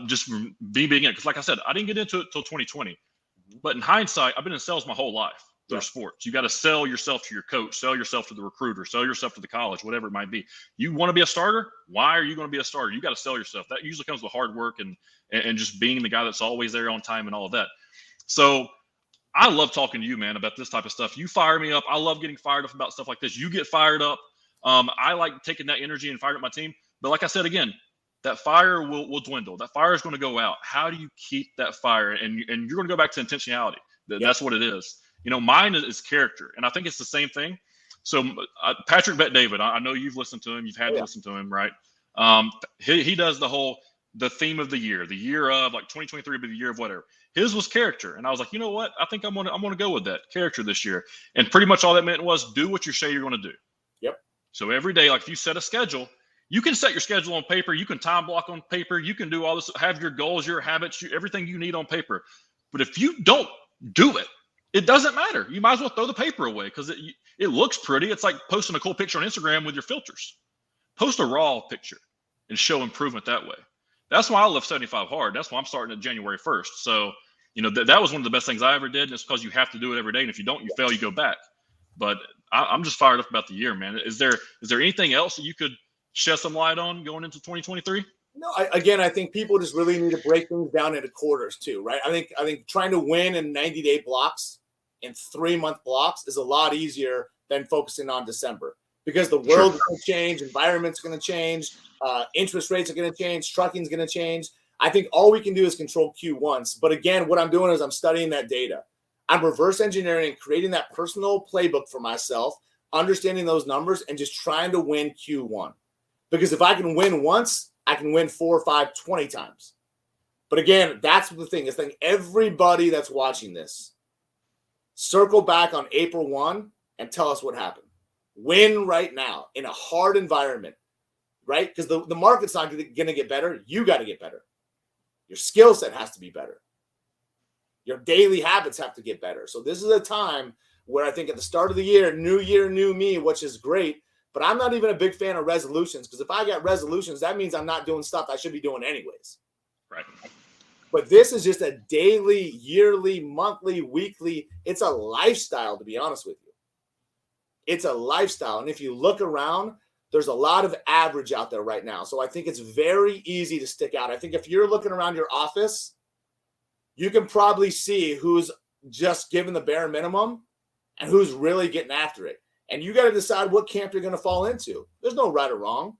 just from being in it. Because like I said, I didn't get into it till 2020. But in hindsight, I've been in sales my whole life. Through sports. You got to sell yourself to your coach, sell yourself to the recruiter, sell yourself to the college, whatever it might be. You want to be a starter? Why are you going to be a starter? You got to sell yourself. That usually comes with hard work and just being the guy that's always there on time and all of that. So I love talking to you, man, about this type of stuff. You fire me up. I love getting fired up about stuff like this. You get fired up. I like taking that energy and firing up my team. But like I said, again, that fire will dwindle. That fire is going to go out. How do you keep that fire? And you're going to go back to intentionality. That's what it is. You know, mine is character, and I think it's the same thing. So Patrick Bet David, I know you've listened to him. You've had to listen to him, right? He does the whole the theme of the year of like 2023 be the year of whatever. His was character. And I was like, you know what? I think I'm gonna go with that character this year. And pretty much all that meant was do what you say you're gonna do. Yep. So every day, like if you set a schedule, you can set your schedule on paper, you can time block on paper, you can do all this, have your goals, your habits, everything you need on paper. But if you don't do it, it doesn't matter. You might as well throw the paper away because it looks pretty. It's like posting a cool picture on Instagram with your filters. Post a raw picture and show improvement that way. That's why I left 75 hard. That's why I'm starting at January 1st. So, you know, that was one of the best things I ever did. And it's because you have to do it every day. And if you don't, you fail, you go back. But I'm just fired up about the year, man. Is there anything else that you could shed some light on going into 2023? No, I think people just really need to break things down into quarters too, right? I think trying to win in 90-day blocks, in 3-month blocks, is a lot easier than focusing on December. Because the world is going to change, environment's going to change, interest rates are going to change, trucking's going to change. I think all we can do is control Q1s. But again, what I'm doing is I'm studying that data. I'm reverse engineering and creating that personal playbook for myself, understanding those numbers and just trying to win Q1. Because if I can win once, I can win 4, 5, 20 times. But again, that's the thing. I think everybody that's watching this, circle back on April 1 and tell us what happened. Win right now in a hard environment, right? Because the market's not going to get better. You got to get better. Your skill set has to be better. Your daily habits have to get better. So this is a time where I think at the start of the year, new me, which is great. But I'm not even a big fan of resolutions because if I got resolutions, that means I'm not doing stuff I should be doing anyways. Right. But this is just a daily, yearly, monthly, weekly. It's a lifestyle, to be honest with you. It's a lifestyle. And if you look around, there's a lot of average out there right now. So I think it's very easy to stick out. I think if you're looking around your office, you can probably see who's just giving the bare minimum and who's really getting after it. And you got to decide what camp you're going to fall into. There's no right or wrong.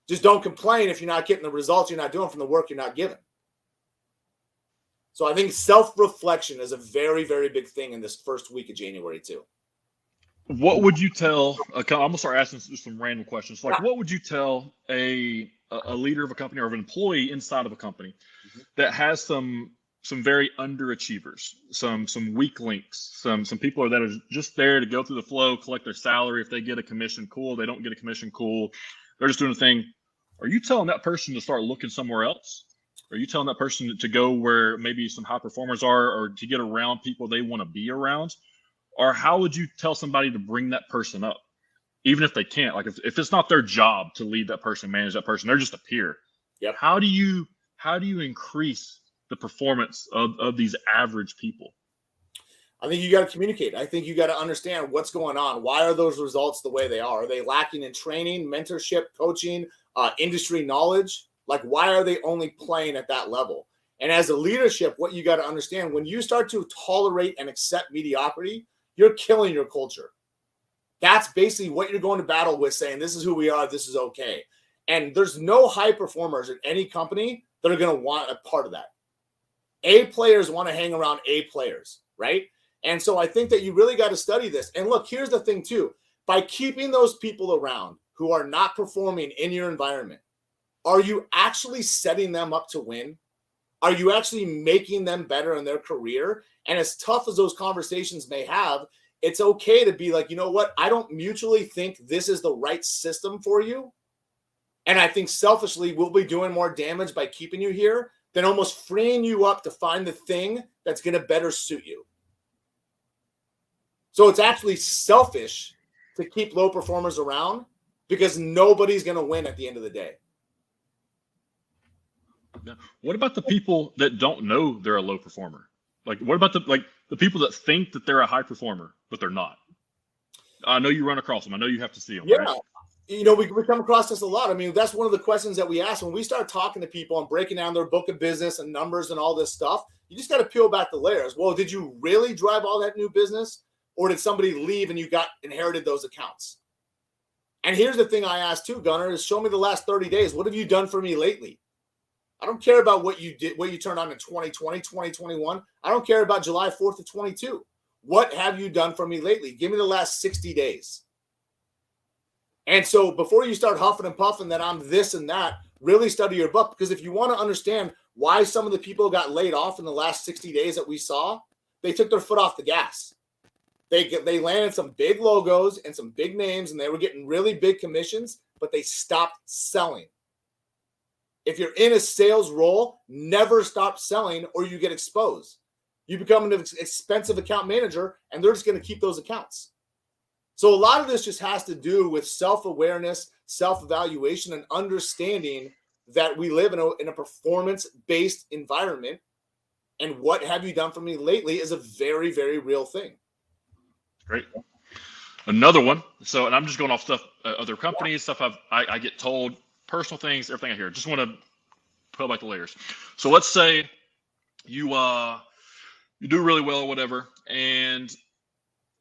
Just don't complain if you're not getting the results you're not doing from the work you're not giving. So I think self-reflection is a very, very big thing in this first week of January too. What would you tell? I'm gonna start asking some random questions. Like, what would you tell a leader of a company or an employee inside of a company that has some very underachievers, some weak links, some people that are just there to go through the flow, collect their salary. If they get a commission, cool. They don't get a commission, cool. They're just doing a thing. Are you telling that person to start looking somewhere else? Are you telling that person to go where maybe some high performers are, or to get around people they want to be around? Or how would you tell somebody to bring that person up, even if they can't? Like if it's not their job to lead that person, manage that person, they're just a peer. Yep. How do you increase the performance of these average people? I think you got to communicate. I think you got to understand what's going on. Why are those results the way they are? Are they lacking in training, mentorship, coaching, industry knowledge? Like, why are they only playing at that level? And as a leadership, what you got to understand, when you start to tolerate and accept mediocrity, you're killing your culture. That's basically what you're going to battle with, saying this is who we are, this is okay. And there's no high performers at any company that are going to want a part of that. A players want to hang around A players, right? And so I think that you really got to study this. And look, here's the thing too. By keeping those people around who are not performing in your environment, are you actually setting them up to win? Are you actually making them better in their career? And as tough as those conversations may have, it's okay to be like, you know what? I don't mutually think this is the right system for you. And I think selfishly, we'll be doing more damage by keeping you here than almost freeing you up to find the thing that's going to better suit you. So it's actually selfish to keep low performers around because nobody's going to win at the end of the day. What about the people that don't know they're a low performer? Like, what about the people that think that they're a high performer, but they're not? I know you run across them. I know you have to see them. Yeah. Right? You know, we come across this a lot. I mean, that's one of the questions that we ask when we start talking to people and breaking down their book of business and numbers and all this stuff. You just got to peel back the layers. Well, did you really drive all that new business, or did somebody leave and you inherited those accounts? And here's the thing I asked too, Gunnar, is show me the last 30 days. What have you done for me lately? I don't care about what you did, what you turned on in 2020, 2021. I don't care about July 4th of 22. What have you done for me lately? Give me the last 60 days. And so before you start huffing and puffing that I'm this and that, really study your book. Because if you want to understand why some of the people got laid off in the last 60 days that we saw, they took their foot off the gas. They landed some big logos and some big names, and they were getting really big commissions, but they stopped selling. If you're in a sales role, never stop selling or you get exposed. You become an expensive account manager, and they're just going to keep those accounts. So a lot of this just has to do with self-awareness, self-evaluation, and understanding that we live in a performance-based environment. And what have you done for me lately is a very, very real thing. Great. Another one. So, and I'm just going off stuff, other companies, stuff I get told, personal things, everything I hear. Just want to put back the layers. So let's say you do really well or whatever, and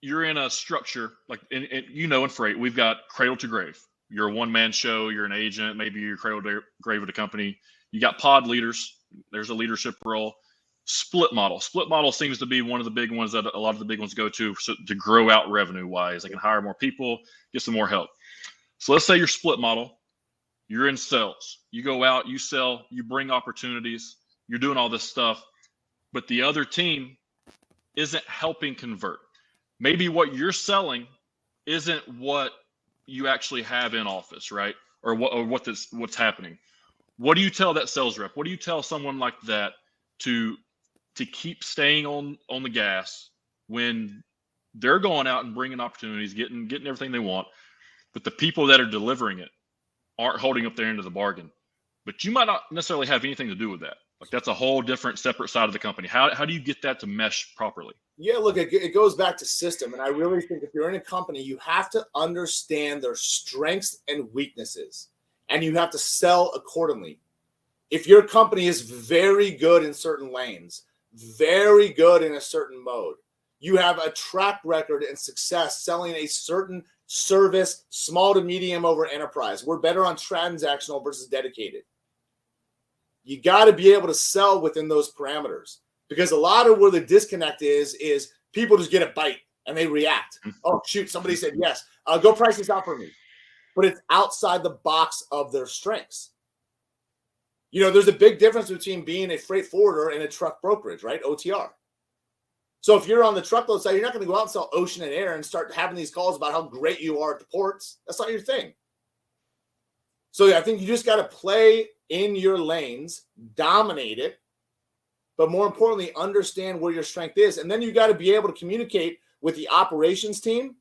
you're in a structure like in freight, we've got cradle to grave. You're a one-man show. You're an agent. Maybe you're cradle to grave with a company. You got pod leaders. There's a leadership role. Split model. Split model seems to be one of the big ones that a lot of the big ones go to grow out revenue-wise. They can hire more people, get some more help. So let's say you're split model. You're in sales. You go out, you sell, you bring opportunities. You're doing all this stuff, but the other team isn't helping convert. Maybe what you're selling isn't what you actually have in office, right? Or what's happening. What do you tell that sales rep? What do you tell someone like that to keep staying on the gas when they're going out and bringing opportunities, getting everything they want, but the people that are delivering it aren't holding up their end of the bargain? But you might not necessarily have anything to do with that. Like, that's a whole different separate side of the company. How do you get that to mesh properly? Yeah, look, it goes back to system. And I really think if you're in a company, you have to understand their strengths and weaknesses, and you have to sell accordingly. If your company is very good in certain lanes, very good in a certain mode, you have a track record and success selling a certain service, small to medium over enterprise. We're better on transactional versus dedicated. You got to be able to sell within those parameters, because a lot of where the disconnect is people just get a bite and they react. Oh, shoot, somebody said yes. Go price this out for me. But it's outside the box of their strengths. You know, there's a big difference between being a freight forwarder and a truck brokerage, right? OTR. So if you're on the truckload side, you're not going to go out and sell ocean and air and start having these calls about how great you are at the ports. That's not your thing. So yeah, I think you just got to play in your lanes, dominate it, but more importantly, understand where your strength is. And then you got to be able to communicate with the operations team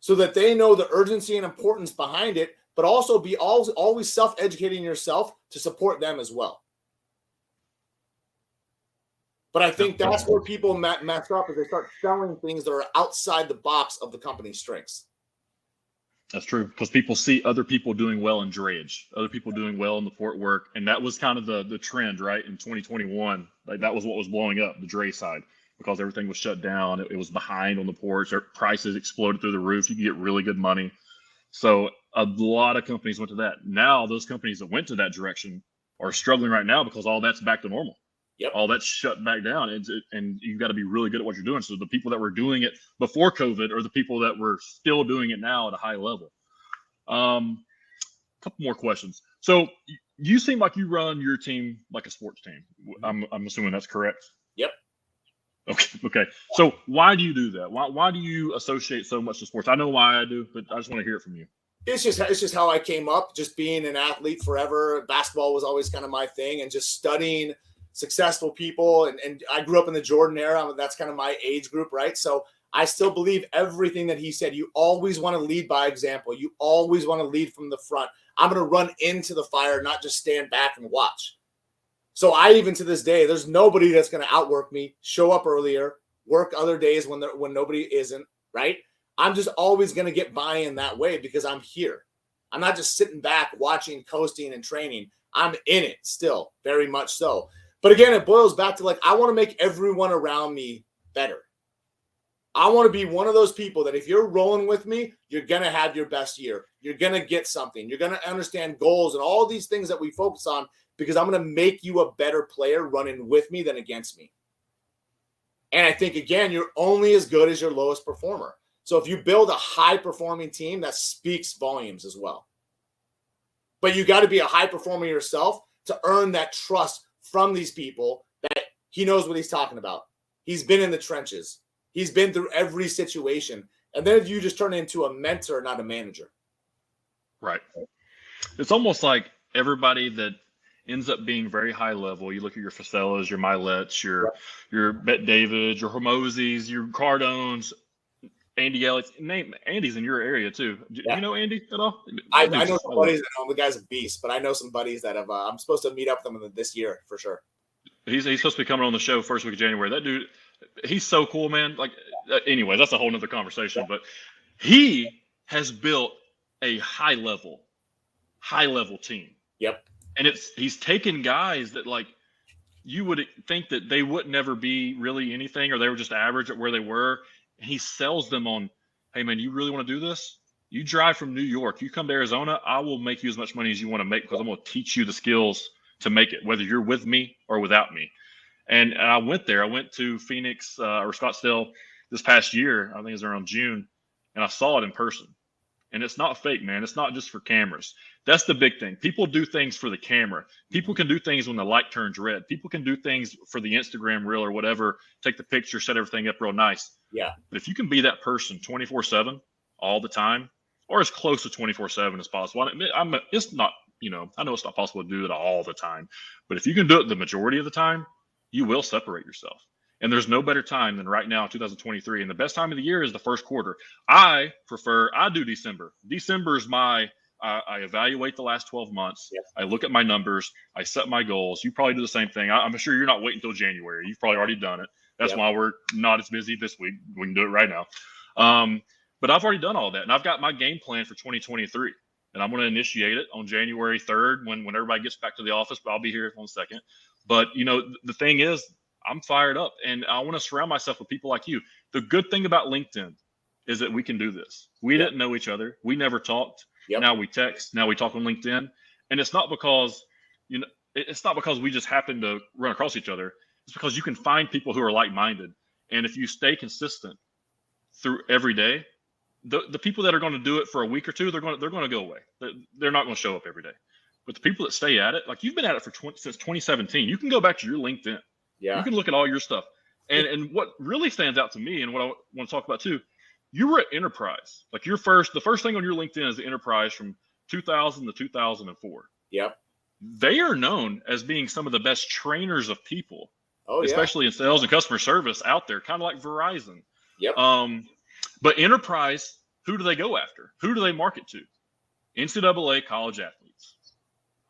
so that they know the urgency and importance behind it, but also be always self-educating yourself to support them as well. But I think that's where people mess up, is they start selling things that are outside the box of the company's strengths. That's true, because people see other people doing well in drayage, other people doing well in the port work, and that was kind of the trend, right? In 2021, like that was what was blowing up, the dray side, because everything was shut down. It was behind on the ports. Their prices exploded through the roof. You could get really good money. So a lot of companies went to that. Now those companies that went to that direction are struggling right now because all that's back to normal. Yep. All that's shut back down, and you've got to be really good at what you're doing. So the people that were doing it before COVID are the people that were still doing it now at a high level. Couple more questions. So you seem like you run your team like a sports team. I'm assuming that's correct. Yep. Okay. So why do you do that? Why do you associate so much to sports? I know why I do, but I just want to hear it from you. It's just how I came up, just being an athlete forever. Basketball was always kind of my thing, and just studying successful people. And I grew up in the Jordan era. That's kind of my age group, right? So I still believe everything that he said. You always want to lead by example. You always want to lead from the front. I'm going to run into the fire, not just stand back and watch. So I, even to this day, there's nobody that's going to outwork me, show up earlier, work other days when nobody isn't, right? I'm just always going to get buy-in that way because I'm here. I'm not just sitting back watching, coasting, and training. I'm in it still, very much so. But again, it boils back to, like, I want to make everyone around me better. I want to be one of those people that if you're rolling with me, you're going to have your best year. You're going to get something. You're going to understand goals and all these things that we focus on, because I'm going to make you a better player running with me than against me. And I think, again, you're only as good as your lowest performer. So if you build a high-performing team, that speaks volumes as well. But you got to be a high performer yourself to earn that trust from these people that he knows what he's talking about. He's been in the trenches. He's been through every situation. And then you just turn into a mentor, not a manager. Right. It's almost like everybody that ends up being very high level. You look at your Facellas, your Milettes, your Bet Davids, your Hermosis, your Cardones, Andy Elliott's. Name Andy's in your area too. Do you know Andy at all? I know some buddies that know him. The guy's a beast, but I know some buddies that have. I'm supposed to meet up with them this year for sure. He's supposed to be coming on the show first week of January. That dude, he's so cool, man. Like, anyway, that's a whole nother conversation. But he has built a high level team. Yep. And he's taken guys that, like, you would think that they would never be really anything, or they were just average at where they were. And he sells them on, hey, man, you really want to do this? You drive from New York. You come to Arizona, I will make you as much money as you want to make because I'm going to teach you the skills to make it, whether you're with me or without me. And I went there. I went to Phoenix or Scottsdale this past year. I think it was around June. And I saw it in person. And it's not fake, man. It's not just for cameras. That's the big thing. People do things for the camera. People can do things when the light turns red. People can do things for the Instagram reel or whatever, take the picture, set everything up real nice. Yeah. But if you can be that person 24/7 all the time, or as close to 24/7 as possible, it's not, I know it's not possible to do it all the time, but if you can do it the majority of the time, you will separate yourself. And there's no better time than right now, 2023. And the best time of the year is the first quarter. I do December. December is I evaluate the last 12 months. Yes. I look at my numbers. I set my goals. You probably do the same thing. I'm sure you're not waiting until January. You've probably already done it. That's why we're not as busy this week. We can do it right now. But I've already done all that. And I've got my game plan for 2023. And I'm going to initiate it on January 3rd when everybody gets back to the office. But I'll be here in 1 second. But, the thing is, I'm fired up. And I want to surround myself with people like you. The good thing about LinkedIn is that we can do this. We didn't know each other. We never talked. Yep. Now we text. Now we talk on LinkedIn. And it's not because, we just happen to run across each other. It's because you can find people who are like-minded. And if you stay consistent through every day, the people that are going to do it for a week or two, they're going to go away. They're not going to show up every day. But the people that stay at it, like you've been at it since 2017, you can go back to your LinkedIn. Yeah. You can look at all your stuff. And what really stands out to me and what I want to talk about too, you were at Enterprise. Like the first thing on your LinkedIn is the Enterprise from 2000 to 2004. Yep. They are known as being some of the best trainers of people, especially in sales and customer service out there, kind of like Verizon. Yep. But Enterprise, who do they go after? Who do they market to? NCAA college athletes,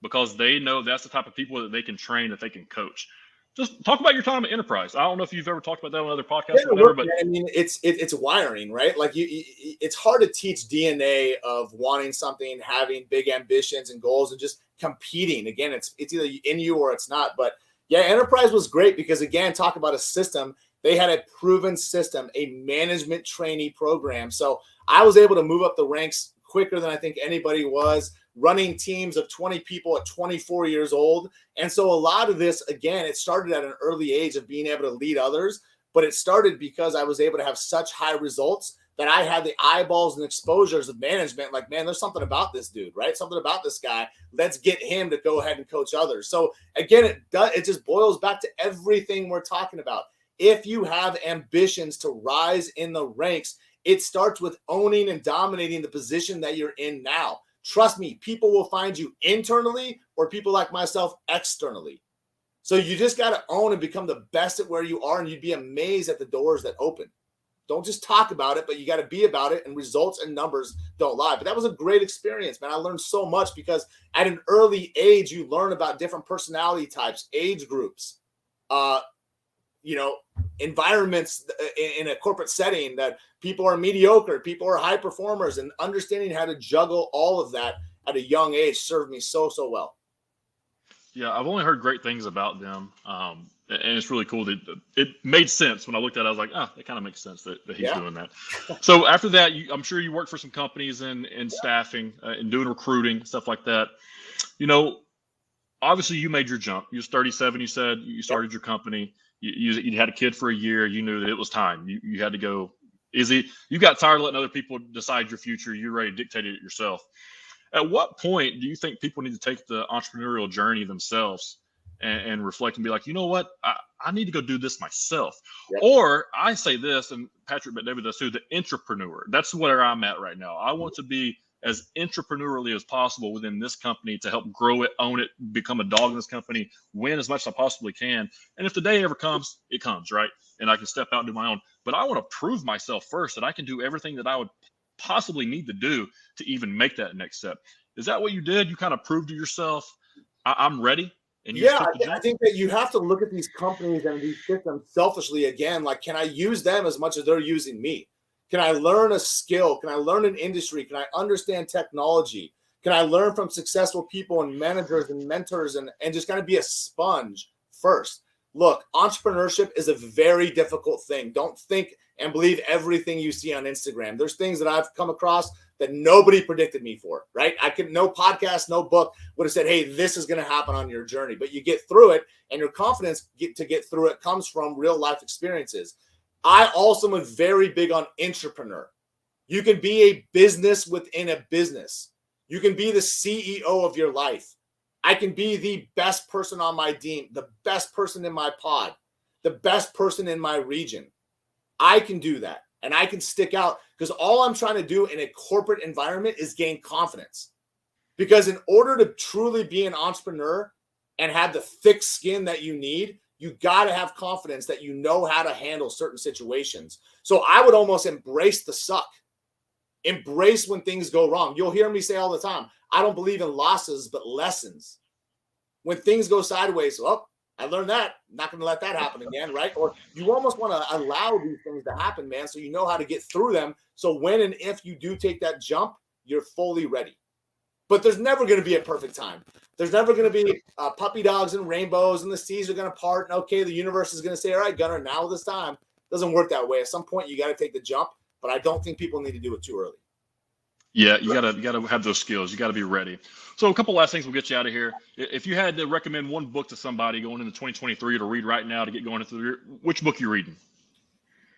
because they know that's the type of people that they can train, that they can coach. Just talk about your time at Enterprise. I don't know if you've ever talked about that on other podcasts or whatever, but I mean, it's wiring, right? Like it's hard to teach DNA of wanting something, having big ambitions and goals, and just competing. Again, it's either in you or it's not. But yeah, Enterprise was great because, again, talk about a system. They had a proven system, a management trainee program. So I was able to move up the ranks quicker than I think anybody was, running teams of 20 people at 24 years old. And so a lot of this, again, it started at an early age of being able to lead others, but it started because I was able to have such high results that I had the eyeballs and exposures of management. Like, man, there's something about this dude, right? Something about this guy. Let's get him to go ahead and coach others. So again, it just boils back to everything we're talking about. If you have ambitions to rise in the ranks, it starts with owning and dominating the position that you're in now. Trust me, people will find you internally or people like myself externally. So you just got to own and become the best at where you are, and you'd be amazed at the doors that open. Don't just talk about it, but you got to be about it, and results and numbers don't lie. But that was a great experience, man. I learned so much because at an early age, you learn about different personality types, age groups, environments in a corporate setting, that people are mediocre, people are high performers, and understanding how to juggle all of that at a young age served me so well. Yeah, I've only heard great things about them. And it's really cool that it made sense when I looked at it. I was like, it kind of makes sense that he's doing that. So after that, I'm sure you worked for some companies in staffing and doing recruiting, stuff like that. Obviously you made your jump. You was 37, you said. You started your company. You had a kid for a year. You knew that it was time. You had to go Easy. You got tired of letting other people decide your future. You're ready to dictate it yourself. At what point do you think people need to take the entrepreneurial journey themselves and reflect and be like, you know what, I need to go do this myself? Yep. Or I say this, and Patrick Bet-David does too, the entrepreneur. That's where I'm at right now. I want to be as entrepreneurially as possible within this company to help grow it, own it, become a dog in this company, win as much as I possibly can. And if the day ever comes, it comes, right? And I can step out and do my own. But I want to prove myself first that I can do everything that I would possibly need to do to even make that next step. Is that what you did? You kind of proved to yourself, I'm ready? And you I think that you have to look at these companies and these systems selfishly again. Like, can I use them as much as they're using me? Can I learn a skill? Can I learn an industry? Can I understand technology? Can I learn from successful people and managers and mentors and just kind of be a sponge first? Look, entrepreneurship is a very difficult thing. Don't think and believe everything you see on Instagram. There's things that I've come across that nobody predicted me for, right? No podcast, no book would have said, hey, this is going to happen on your journey. But you get through it, and your confidence to get through it comes from real life experiences. I also am very big on entrepreneur. You can be a business within a business. You can be the CEO of your life. I can be the best person on my team, the best person in my pod, the best person in my region. I can do that, and I can stick out because all I'm trying to do in a corporate environment is gain confidence. Because in order to truly be an entrepreneur and have the thick skin that you need, you got to have confidence that you know how to handle certain situations. So I would almost embrace the suck. Embrace when things go wrong. You'll hear me say all the time, I don't believe in losses, but lessons. When things go sideways, well, I learned that. I'm not going to let that happen again, right? Or you almost want to allow these things to happen, man, so you know how to get through them. So when and if you do take that jump, you're fully ready. But there's never going to be a perfect time. There's never going to be puppy dogs and rainbows and the seas are going to part. And okay, the universe is going to say, all right, Gunner, now this time. It doesn't work that way. At some point, you got to take the jump. But I don't think people need to do it too early. Yeah, you gotta have those skills. You gotta be ready. So a couple last things will get you out of here. If you had to recommend one book to somebody going into 2023 to read right now to get going into the year, which book are you reading?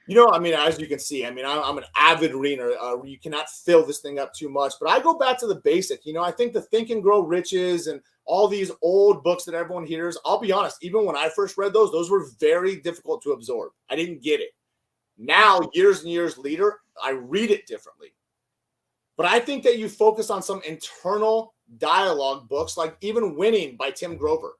You know, I mean, as you can see, I mean, I'm an avid reader. You cannot fill this thing up too much, but I go back to the basic. You know, I think the Think and Grow Riches and all these old books that everyone hears, I'll be honest, even when I first read those were very difficult to absorb. I didn't get it. Now, years and years later, I read it differently. But I think that you focus on some internal dialogue books, like even Winning by Tim Grover.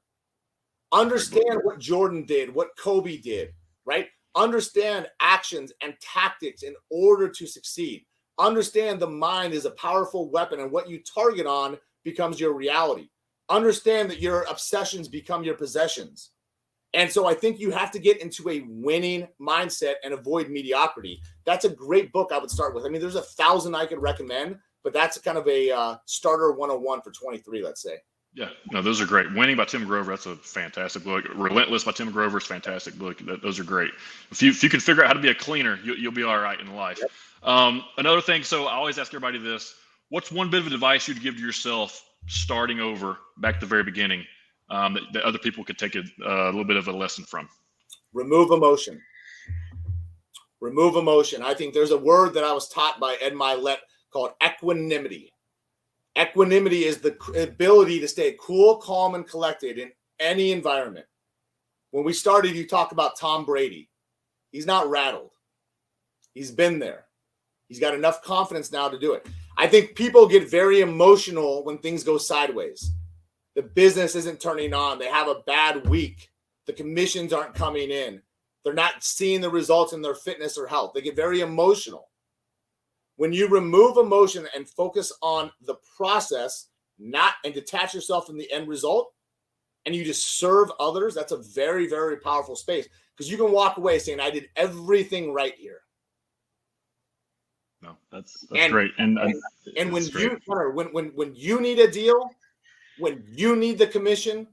Understand what Jordan did, what Kobe did, right? Understand actions and tactics in order to succeed. Understand the mind is a powerful weapon and what you target on becomes your reality. Understand that your obsessions become your possessions. And so I think you have to get into a winning mindset and avoid mediocrity. That's a great book I would start with. I mean, there's 1,000 I could recommend, but that's kind of a starter 101 for 23, let's say. Yeah, no, those are great. Winning by Tim Grover, that's a fantastic book. Relentless by Tim Grover is a fantastic book. Those are great. If you can figure out how to be a cleaner, you'll be all right in life. Yep. Another thing, so I always ask everybody this, what's one bit of advice you'd give to yourself starting over back at the very beginning that other people could take a little bit of a lesson from? Remove emotion. Remove emotion. I think there's a word that I was taught by Ed Milet called equanimity. Equanimity is the ability to stay cool, calm, and collected in any environment. When we started, you talk about Tom Brady. He's not rattled. He's been there. He's got enough confidence now to do it. I think people get very emotional when things go sideways. The business isn't turning on. They have a bad week. The commissions aren't coming in. They're not seeing the results in their fitness or health. They get very emotional. When you remove emotion and focus on the process, and detach yourself from the end result, and you just serve others, that's a very, very powerful space because you can walk away saying, I did everything right here. No, that's great. And when you need a deal, when you need the commission,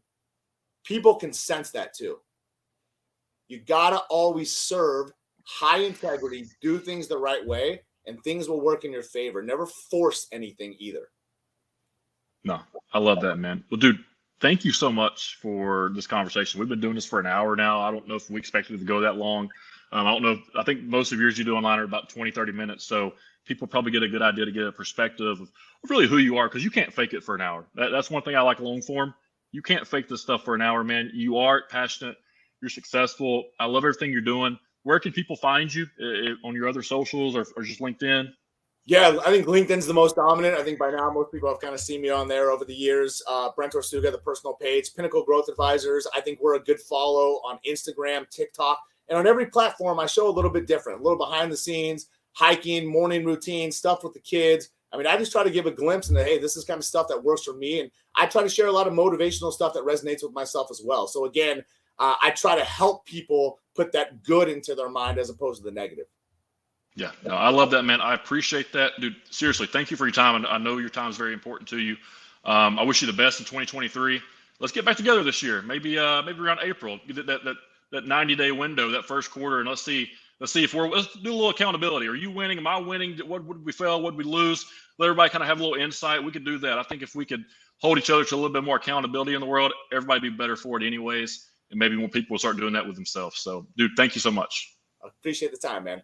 people can sense that too. You got to always serve high integrity, do things the right way, and things will work in your favor. Never force anything either. No, I love that, man. Well, dude, thank you so much for this conversation. We've been doing this for an hour now. I don't know if we expected it to go that long. I don't know. I think most of yours you do online are about 20, 30 minutes. So people probably get a good idea to get a perspective of really who you are, because you can't fake it for an hour. That's one thing I like long form. You can't fake this stuff for an hour, man. You are passionate. You're successful. I love everything you're doing. Where can people find you on your other socials or just LinkedIn? Yeah, I think LinkedIn's the most dominant. I think by now most people have kind of seen me on there over the years. Brent Orsuga, the personal page, Pinnacle Growth Advisors. I think we're a good follow on Instagram, TikTok, and on every platform. I show a little bit different, a little behind the scenes, hiking, morning routine, stuff with the kids. I mean, I just try to give a glimpse into, hey, this is kind of stuff that works for me. And I try to share a lot of motivational stuff that resonates with myself as well. So again, I try to help people put that good into their mind as opposed to the negative. Yeah, no, I love that, man. I appreciate that, dude. Seriously, thank you for your time. And I know your time is very important to you. I wish you the best in 2023. Let's get back together this year. Maybe around April. That 90-day window, that first quarter, and let's see let's do a little accountability. Are you winning? Am I winning? What would we fail? What did we lose? Let everybody kind of have a little insight. We could do that. I think if we could hold each other to a little bit more accountability in the world, everybody would be better for it anyways. And maybe more people will start doing that with themselves. So, dude, thank you so much. I appreciate the time, man.